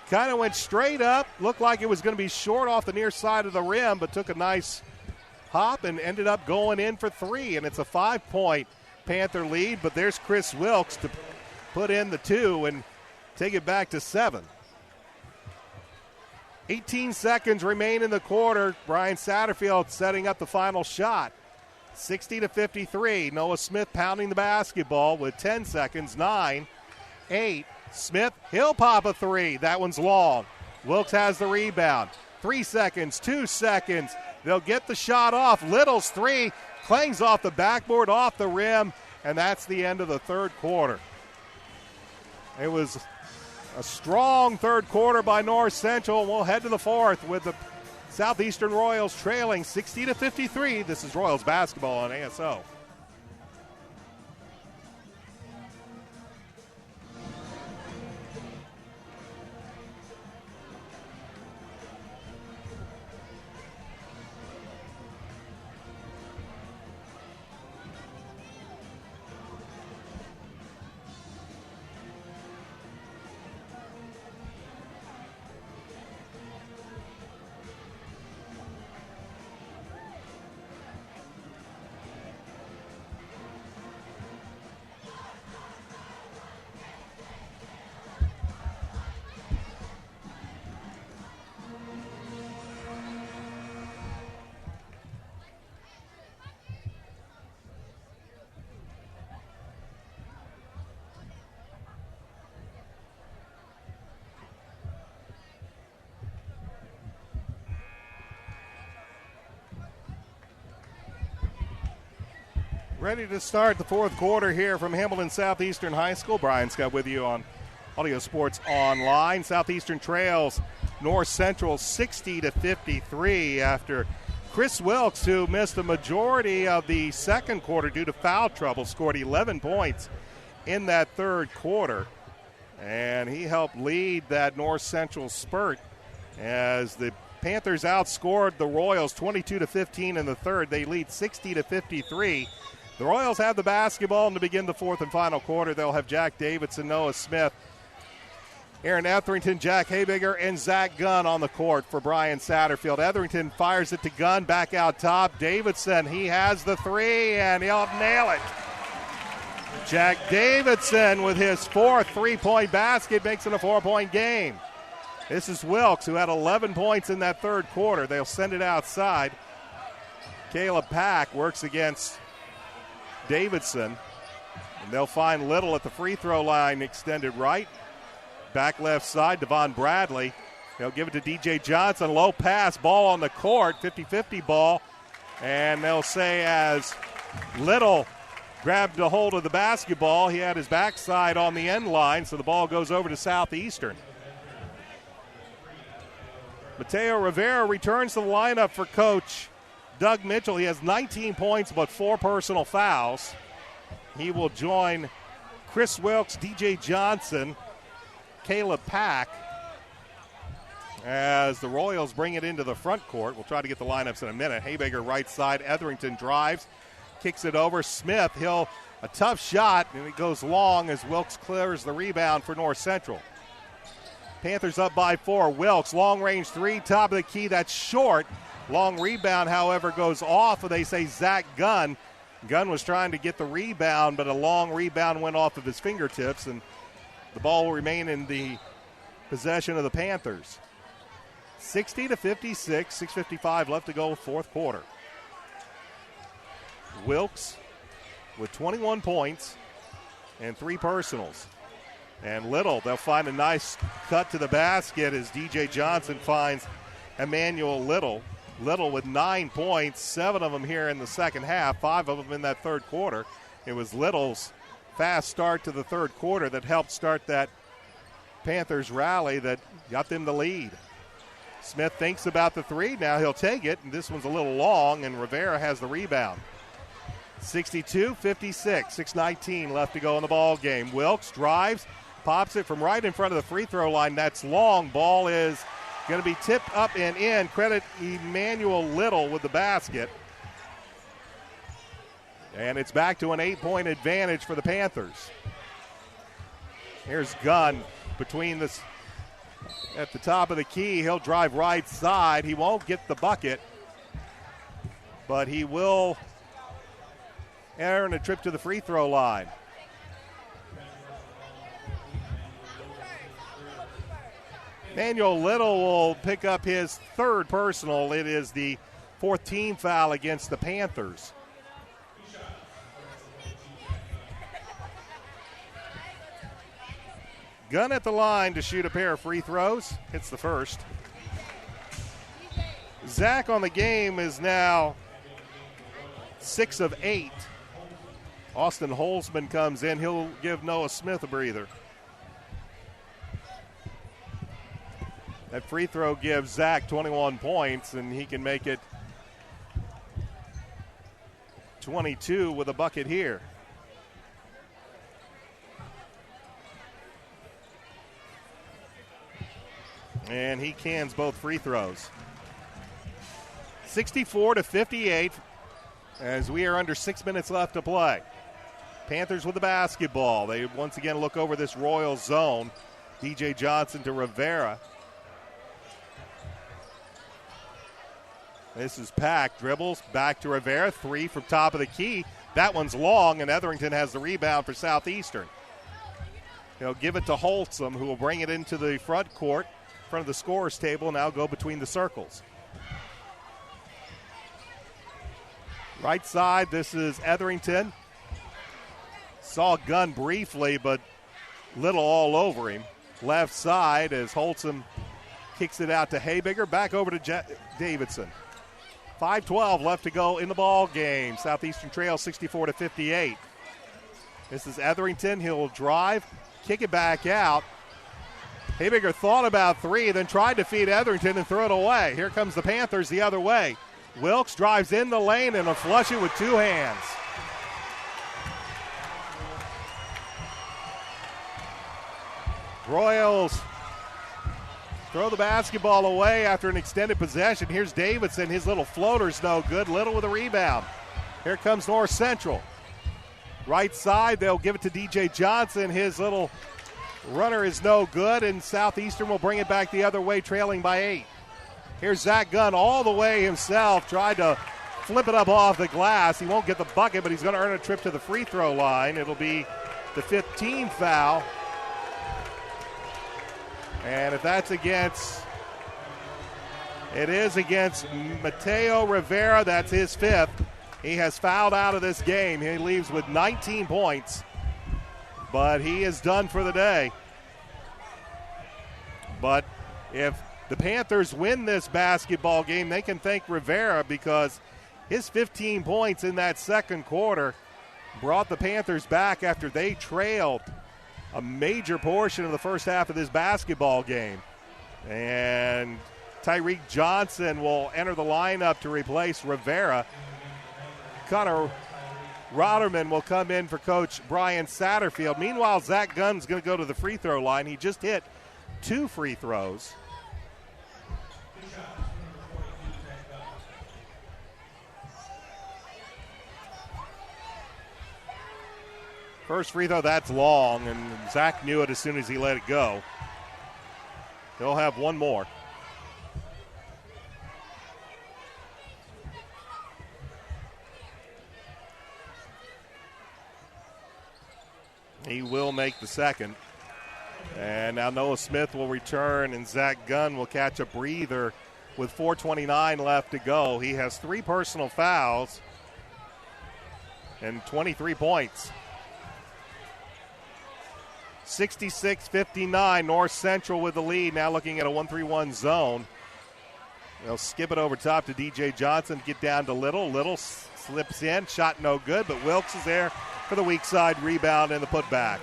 Kind of went straight up. Looked like it was going to be short off the near side of the rim, but took a nice hop and ended up going in for 3. And it's a 5-point Panther lead, but there's Chris Wilkes to put in the 2 and take it back to 7. 18 seconds remain in the quarter. Brian Satterfield setting up the final shot. 60-53. Noah Smith pounding the basketball with 10 seconds. 9, 8. Smith, he'll pop a 3. That one's long. Wilkes has the rebound. 3 seconds, 2 seconds. They'll get the shot off. Little's three clangs off the backboard, off the rim, and that's the end of the third quarter. It was a strong third quarter by North Central. We'll head to the fourth with the Southeastern Royals trailing 60-53. This is Royals basketball on ASO. Ready to start the fourth quarter here from Hamilton Southeastern High School. Brian Scott with you on Audio Sports Online. Southeastern trails North Central 60-53 after Chris Wilkes, who missed the majority of the second quarter due to foul trouble, scored 11 points in that third quarter. And he helped lead that North Central spurt as the Panthers outscored the Royals 22-15 in the third. They lead 60-53. The Royals have the basketball to begin the fourth and final quarter. They'll have Jack Davidson, Noah Smith, Aaron Etherington, Jack Haybiger, and Zach Gunn on the court for Brian Satterfield. Etherington fires it to Gunn, back out top. Davidson, he has the three, and he'll nail it. Jack Davidson with his fourth three-point basket makes it a 4-point game. This is Wilkes, who had 11 points in that third quarter. They'll send it outside. Caleb Pack works against Davidson, and they'll find Little at the free throw line, extended right. Back left side, Devon Bradley. They'll give it to DJ Johnson. Low pass, ball on the court, 50-50 ball. And they'll say as Little grabbed a hold of the basketball, he had his backside on the end line, so the ball goes over to Southeastern. Mateo Rivera returns to the lineup for Coach Doug Mitchell. He has 19 points but 4 personal fouls. He will join Chris Wilkes, DJ Johnson, Caleb Pack as the Royals bring it into the front court. We'll try to get the lineups in a minute. Haybiger right side. Etherington drives, kicks it over. Smith, a tough shot, and it goes long as Wilkes clears the rebound for North Central. Panthers up by 4. Wilkes, long range three, top of the key. That's short. Long rebound, however, goes off. They say Zach Gunn. Gunn was trying to get the rebound, but a long rebound went off of his fingertips, and the ball will remain in the possession of the Panthers. 60-56, 6:55 left to go, fourth quarter. Wilkes with 21 points and 3 personals. And Little, they'll find a nice cut to the basket as DJ Johnson finds Emmanuel Little. Little with 9 points, 7 of them here in the second half, 5 of them in that third quarter. It was Little's fast start to the third quarter that helped start that Panthers rally that got them the lead. Smith thinks about the three. Now he'll take it, and this one's a little long, and Rivera has the rebound. 62-56, 6:19 left to go in the ball game. Wilkes drives, pops it from right in front of the free throw line. That's long. Ball is going to be tipped up and in. Credit Emmanuel Little with the basket. And it's back to an 8-point advantage for the Panthers. Here's Gunn between this at the top of the key. He'll drive right side. He won't get the bucket, but he will earn a trip to the free throw line. Emmanuel Little will pick up his third personal. It is the 4th team foul against the Panthers. Gunn at the line to shoot a pair of free throws. Hits the first. Zach on the game is now 6 of 8. Austin Holzman comes in. He'll give Noah Smith a breather. That free throw gives Zach 21 points, and he can make it 22 with a bucket here. And he cans both free throws. 64-58 as we are under 6 minutes left to play. Panthers with the basketball. They once again look over this Royals zone. DJ Johnson to Rivera. This is Pack. Dribbles back to Rivera. 3 from top of the key. That one's long, and Etherington has the rebound for Southeastern. He'll give it to Holtzum, who will bring it into the front court, front of the scorer's table, now go between the circles. Right side, this is Etherington. Saw Gunn briefly, but little all over him. Left side as Holtzum kicks it out to Habiger. Back over to Davidson. 5:12 left to go in the ball game. Southeastern trails 64-58. This is Etherington. He'll drive, kick it back out. Habiger thought about 3, then tried to feed Etherington and throw it away. Here comes the Panthers the other way. Wilkes drives in the lane and will flush it with 2 hands. Royals throw the basketball away after an extended possession. Here's Davidson. His little floater's no good. Little with a rebound. Here comes North Central. Right side, they'll give it to DJ Johnson. His little runner is no good, and Southeastern will bring it back the other way, trailing by 8. Here's Zach Gunn all the way himself. Tried to flip it up off the glass. He won't get the bucket, but he's going to earn a trip to the free throw line. It'll be the 15th foul. And if that's against, it is against Mateo Rivera. That's his 5th. He has fouled out of this game. He leaves with 19 points, but he is done for the day. But if the Panthers win this basketball game, they can thank Rivera because his 15 points in that second quarter brought the Panthers back after they trailed a major portion of the first half of this basketball game. And Tyreek Johnson will enter the lineup to replace Rivera. Connor Rotterman will come in for Coach Brian Satterfield. Meanwhile, Zach Gunn's going to go to the free throw line. He just hit 2 free throws. First free throw, that's long, and Zach knew it as soon as he let it go. He'll have one more. He will make the second. And now Noah Smith will return, and Zach Gunn will catch a breather with 4:29 left to go. He has 3 personal fouls and 23 points. 66-59, North Central with the lead. Now looking at a 1-3-1 zone. They'll skip it over top to DJ Johnson, get down to Little. Little slips in, shot no good, but Wilkes is there for the weak side rebound and the putback.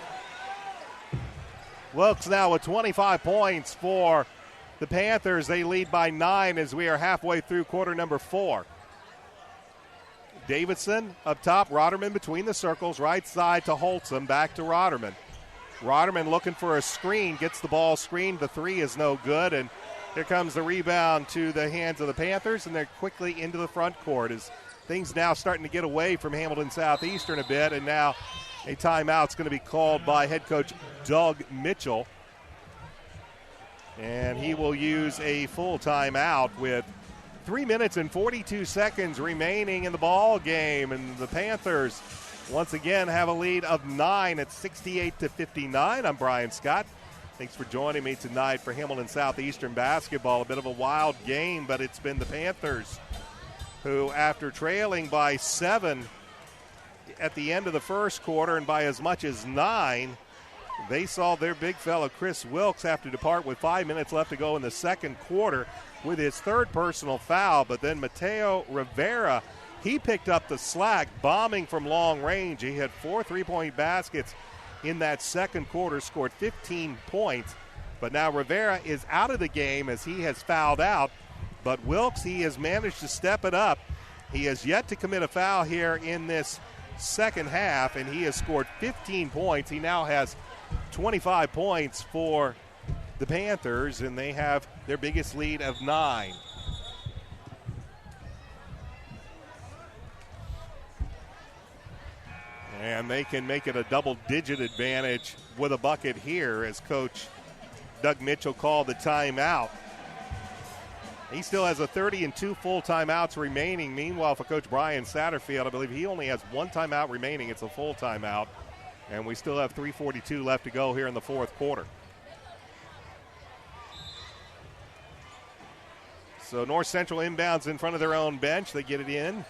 Wilkes now with 25 points for the Panthers. They lead by 9 as we are halfway through quarter number 4. Davidson up top, Rotterman between the circles, right side to Holtzum, back to Rotterman. Rotterman looking for a screen, gets the ball screened. The 3 is no good, and here comes the rebound to the hands of the Panthers, and they're quickly into the front court as things now starting to get away from Hamilton Southeastern a bit, and now a timeout's going to be called by head coach Doug Mitchell. And he will use a full timeout with 3 minutes and 42 seconds remaining in the ball game, and the Panthers once again have a lead of 9 at 68-59. I'm Brian Scott. Thanks for joining me tonight for Hamilton Southeastern basketball. A bit of a wild game, but it's been the Panthers who, after trailing by 7 at the end of the first quarter and by as much as 9, they saw their big fella Chris Wilkes have to depart with 5 minutes left to go in the second quarter. with his third personal foul, but then Mateo Rivera, he picked up the slack, bombing from long range. He had 4 3-point baskets in that second quarter, scored 15 points. But now Rivera is out of the game as he has fouled out. But Wilkes, he has managed to step it up. He has yet to commit a foul here in this second half, and he has scored 15 points. He now has 25 points for the Panthers, and they have their biggest lead of 9. And they can make it a double-digit advantage with a bucket here as Coach Doug Mitchell called the timeout. He still has a 30 and 2 full timeouts remaining. Meanwhile, for Coach Brian Satterfield, I believe he only has 1 timeout remaining. It's a full timeout. And we still have 3:42 left to go here in the fourth quarter. So North Central inbounds in front of their own bench. They get it in.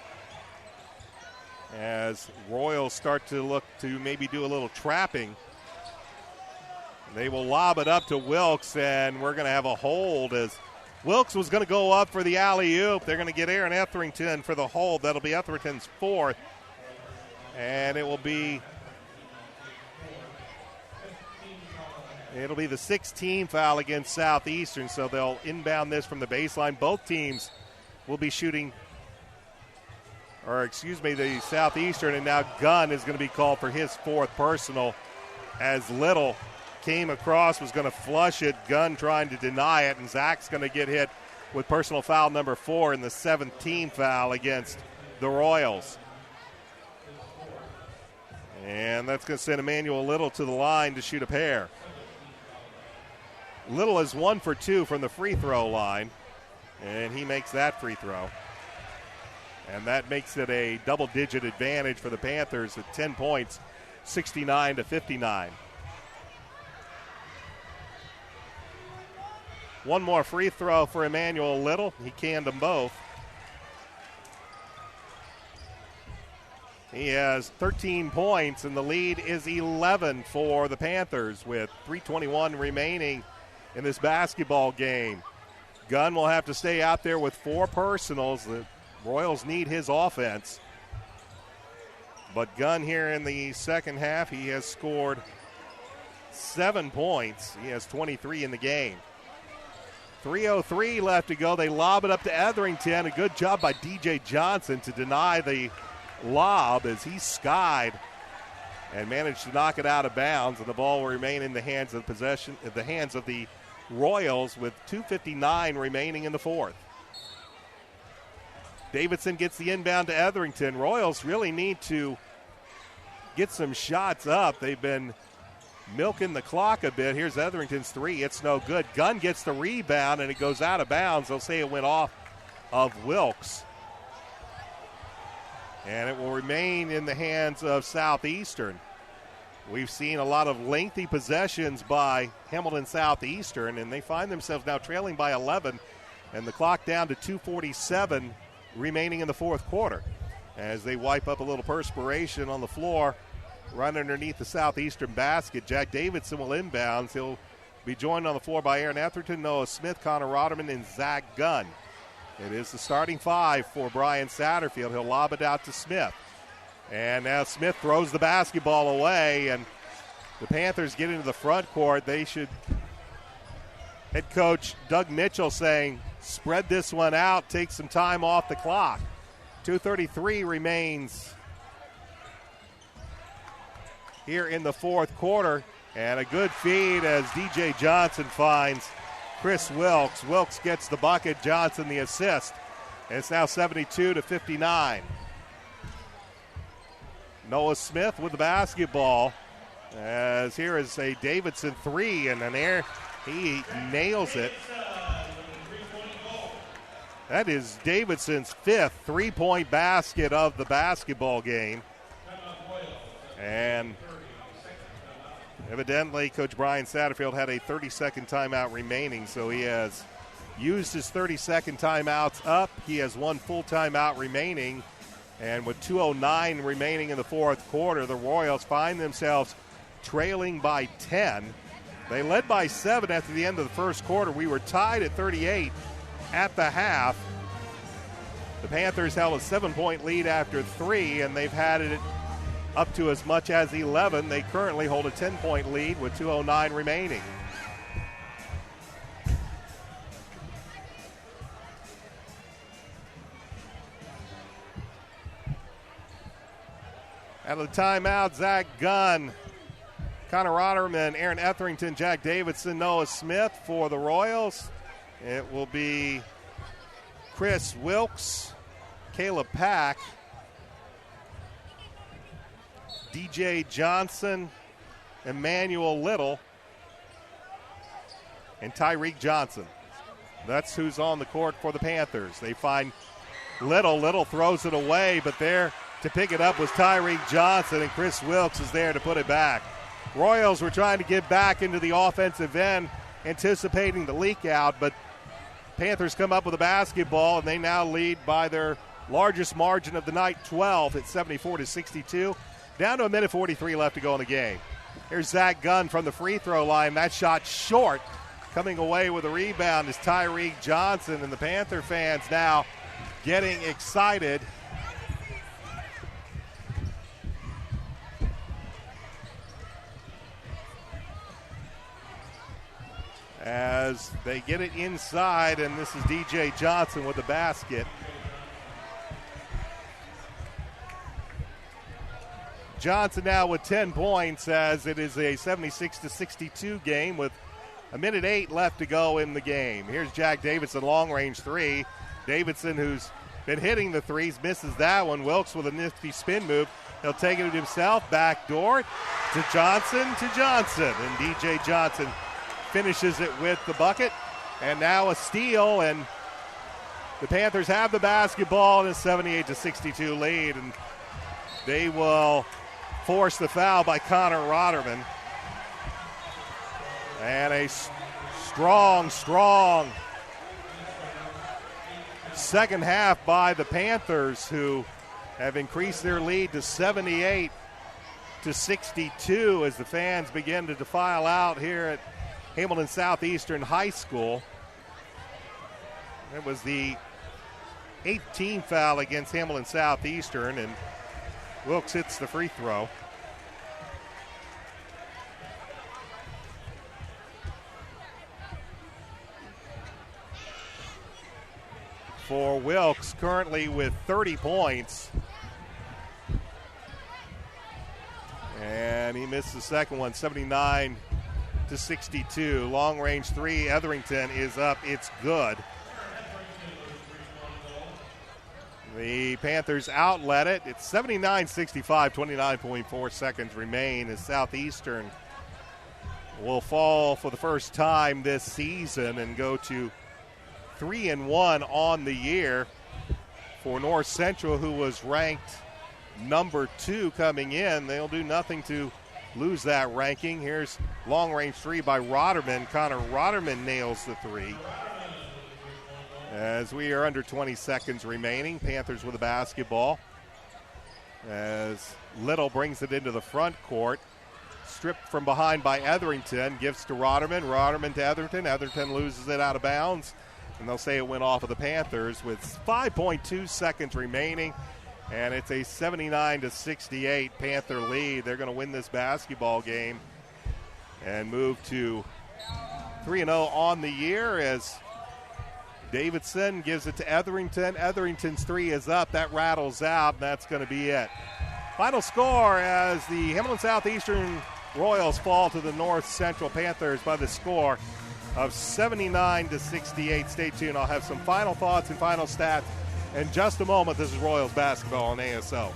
As Royals start to look to maybe do a little trapping. They will lob it up to Wilkes, and we're going to have a hold as Wilkes was going to go up for the alley-oop. They're going to get Aaron Etherington for the hold. That'll be Etherington's 4th. And it'll be the 16th foul against Southeastern, so they'll inbound this from the baseline. Both teams will be shooting, the Southeastern, and now Gunn is going to be called for his 4th personal as Little came across, was going to flush it. Gunn trying to deny it, and Zach's going to get hit with personal foul number 4 in the 17th foul against the Royals. And that's going to send Emmanuel Little to the line to shoot a pair. Little is 1 for 2 from the free throw line, and he makes that free throw. And that makes it a double-digit advantage for the Panthers at 10 points, 69-59. One more free throw for Emmanuel Little. He canned them both. He has 13 points, and the lead is 11 for the Panthers with 3:21 remaining in this basketball game. Gunn will have to stay out there with 4 personals. The Royals need his offense. But Gunn here in the second half, he has scored 7 points. He has 23 in the game. 3:03 left to go. They lob it up to Etherington. A good job by DJ Johnson to deny the lob as he skied and managed to knock it out of bounds, and the ball will remain in the hands of the Royals with 2:59 remaining in the fourth. Davidson gets the inbound to Etherington. Royals really need to get some shots up. They've been milking the clock a bit. Here's Etherington's 3. It's no good. Gunn gets the rebound, and it goes out of bounds. They'll say it went off of Wilkes. And it will remain in the hands of Southeastern. We've seen a lot of lengthy possessions by Hamilton Southeastern, and they find themselves now trailing by 11, and the clock down to 2:47 remaining in the fourth quarter. As they wipe up a little perspiration on the floor right underneath the Southeastern basket, Jack Davidson will inbounds. He'll be joined on the floor by Aaron Etherington, Noah Smith, Connor Rotterman, and Zach Gunn. It is the starting 5 for Brian Satterfield. He'll lob it out to Smith. And now Smith throws the basketball away, and the Panthers get into the front court. They should, head coach Doug Mitchell saying, spread this one out, take some time off the clock. 2:33 remains here in the fourth quarter, and a good feed as DJ Johnson finds Chris Wilkes. Wilkes gets the bucket, Johnson the assist. And it's now 72-59. Noah Smith with the basketball. As here is a Davidson 3, and an air, he nails it. That is Davidson's 5th three-point basket of the basketball game. And evidently, Coach Brian Satterfield had a 30-second timeout remaining, so he has used his 30-second timeouts up. He has 1 full timeout remaining. And with 2:09 remaining in the fourth quarter, the Royals find themselves trailing by 10. They led by 7 after the end of the first quarter. We were tied at 38 at the half. The Panthers held a 7-point lead after 3, and they've had it up to as much as 11. They currently hold a 10-point lead with 2:09 remaining. Out of the timeout, Zach Gunn, Connor Rotterman, Aaron Etherington, Jack Davidson, Noah Smith for the Royals. It will be Chris Wilkes, Caleb Pack, DJ Johnson, Emmanuel Little, and Tyreek Johnson. That's who's on the court for the Panthers. They find Little. Little throws it away, but there to pick it up was Tyreek Johnson, and Chris Wilkes is there to put it back. Royals were trying to get back into the offensive end, anticipating the leak out, but Panthers come up with a basketball, and they now lead by their largest margin of the night, 12 at 74-62. Down to a minute 43 left to go in the game. Here's Zach Gunn from the free throw line. That shot short. Coming away with a rebound is Tyreek Johnson, and the Panther fans now getting excited. As they get it inside, and this is DJ Johnson with the basket. Johnson now with 10 points as it is a 76-62 game with a minute 8 left to go in the game. Here's Jack Davidson, long-range three. Davidson, who's been hitting the threes, misses that one. Wilkes with a nifty spin move. He'll take it himself, backdoor to Johnson, and DJ Johnson finishes it with the bucket. And now a steal, and the Panthers have the basketball in a 78-62 lead, and they will force the foul by Connor Rotterman. And a strong second half by the Panthers, who have increased their lead to 78-62 as the fans begin to file out here at Hamilton Southeastern High School. It was the 18th foul against Hamilton Southeastern, and Wilkes hits the free throw. For Wilkes, currently with 30 points. And he missed the second one, 79-62. Long range three, Etherington is up. It's good. The Panthers outlet it. It's 79-65, 29.4 seconds remain as Southeastern will fall for the first time this season and go to 3-1 on the year. For North Central, who was ranked number 2 coming in, they'll do nothing to lose that ranking. Here's long-range three by Rotterman. Connor Rotterman nails the three. As we are under 20 seconds remaining, Panthers with the basketball. As Little brings it into the front court. Stripped from behind by Etherington, gives to Rotterman. Rotterman to Etherington. Etherington loses it out of bounds. And they'll say it went off of the Panthers with 5.2 seconds remaining. And it's a 79-68 Panther lead. They're going to win this basketball game and move to 3-0 on the year as Davidson gives it to Etherington. Etherington's three is up. That rattles out, and that's going to be it. Final score as the Hamilton Southeastern Royals fall to the North Central Panthers by the score of 79-68. Stay tuned. I'll have some final thoughts and final stats in just a moment. This is Royals basketball on ASO.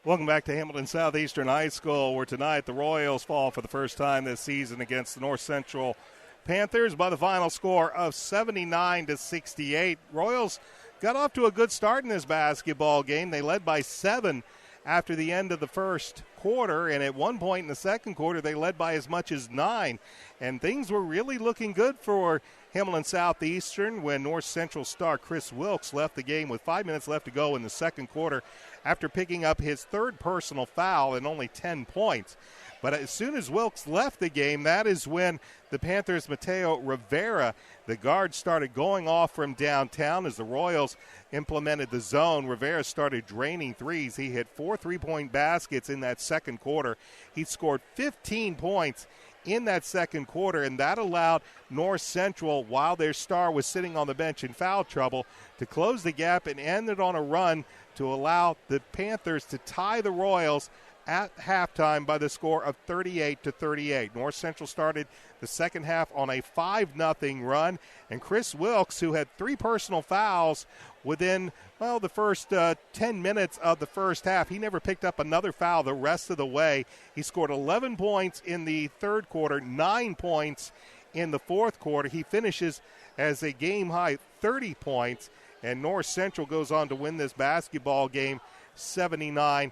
Welcome back to Hamilton Southeastern High School, where tonight the Royals fall for the first time this season against the North Central Panthers by the final score of 79-68. Royals got off to a good start in this basketball game. They led by 7 after the end of the first quarter, and at one point in the second quarter they led by as much as 9. And things were really looking good for Hamilton Southeastern when North Central star Chris Wilkes left the game with 5 minutes left to go in the second quarter after picking up his third personal foul and only 10 points. But as soon as Wilkes left the game, that is when the Panthers' Mateo Rivera, the guard, started going off from downtown as the Royals implemented the zone. Rivera started draining threes. He hit 4 3-point baskets in that second quarter. He scored 15 points in that second quarter, and that allowed North Central, while their star was sitting on the bench in foul trouble, to close the gap and ended on a run to allow the Panthers to tie the Royals at halftime by the score of 38-38. North Central started the second half on a 5-0 run, and Chris Wilkes, who had 3 personal fouls within, the first 10 minutes of the first half, he never picked up another foul the rest of the way. He scored 11 points in the third quarter, 9 points in the fourth quarter. He finishes as a game-high 30 points, and North Central goes on to win this basketball game 79-68.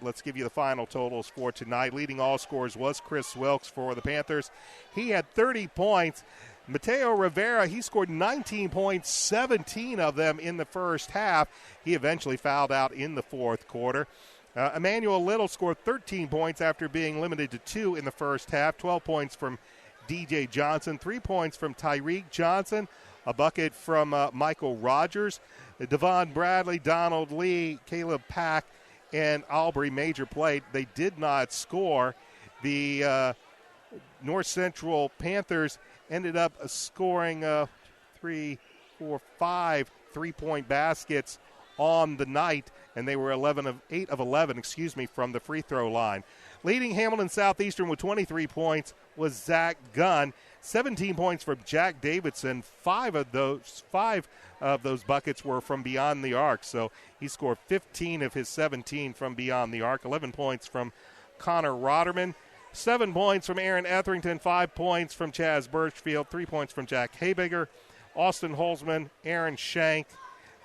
Let's give you the final totals for tonight. Leading all scorers was Chris Wilkes for the Panthers. He had 30 points. Mateo Rivera, he scored 19 points, 17 of them in the first half. He eventually fouled out in the fourth quarter. Emmanuel Little scored 13 points after being limited to 2 in the first half. 12 points from DJ Johnson, 3 points from Tyreek Johnson, a bucket from Michael Rogers. Devon Bradley, Donald Lee, Caleb Pack, and Aubrey Major played. They did not score. The North Central Panthers ended up scoring 5 3-point baskets on the night, and they were 8 of 11 from the free throw line. Leading Hamilton Southeastern with 23 points was Zach Gunn. 17 points from Jack Davidson. 5 of those buckets were from beyond the arc, so he scored 15 of his 17 from beyond the arc. 11 points from Connor Rotterman. 7 points from Aaron Etherington. 5 points from Chaz Birchfield. 3 points from Jack Haybiger. Austin Holzman, Aaron Shank,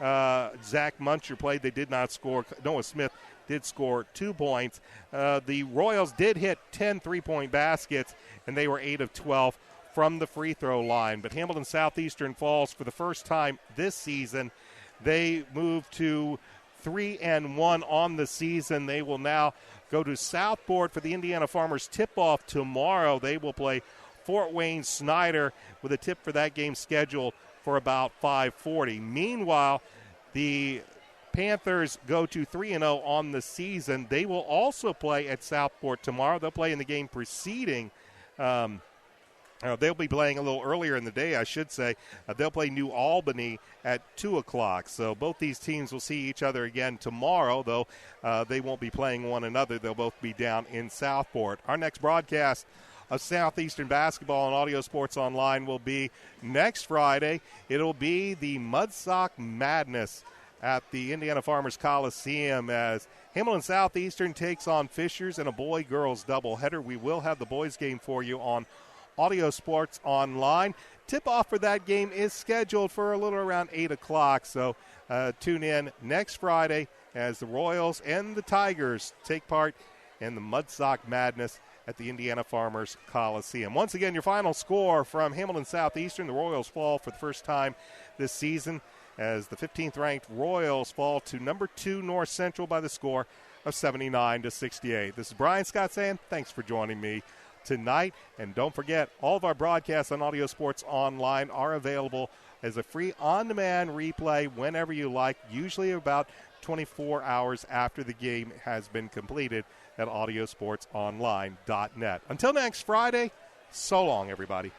Zach Muncher played. They did not score. Noah Smith did score 2 points. The Royals did hit 10 3-point baskets, and they were 8 of 12 from the free throw line. But Hamilton Southeastern falls for the first time this season. They move to 3-1 on the season. They will now go to Southport for the Indiana Farmers tip-off tomorrow. They will play Fort Wayne Snyder with a tip for that game scheduled for about 5:40. Meanwhile, the Panthers go to 3-0 on the season. They will also play at Southport tomorrow. They'll play in the game preceding. They'll be playing a little earlier in the day, I should say. They'll play New Albany at 2 o'clock. So both these teams will see each other again tomorrow, though they won't be playing one another. They'll both be down in Southport. Our next broadcast of Southeastern basketball and Audio Sports Online will be next Friday. It'll be the Mudsock Madness at the Indiana Farmers Coliseum as Hamilton Southeastern takes on Fishers in a boy-girls doubleheader. We will have the boys game for you on Audio Sports Online. Tip-off for that game is scheduled for a little around 8 o'clock, so tune in next Friday as the Royals and the Tigers take part in the Mudsock Madness at the Indiana Farmers Coliseum. Once again, your final score from Hamilton Southeastern. The Royals fall for the first time this season as the 15th-ranked Royals fall to number 2 North Central by the score of 79-68. This is Brian Scott saying thanks for joining me tonight. And don't forget, all of our broadcasts on Audio Sports Online are available as a free on-demand replay whenever you like, usually about 24 hours after the game has been completed at audiosportsonline.net. Until next Friday, so long, everybody.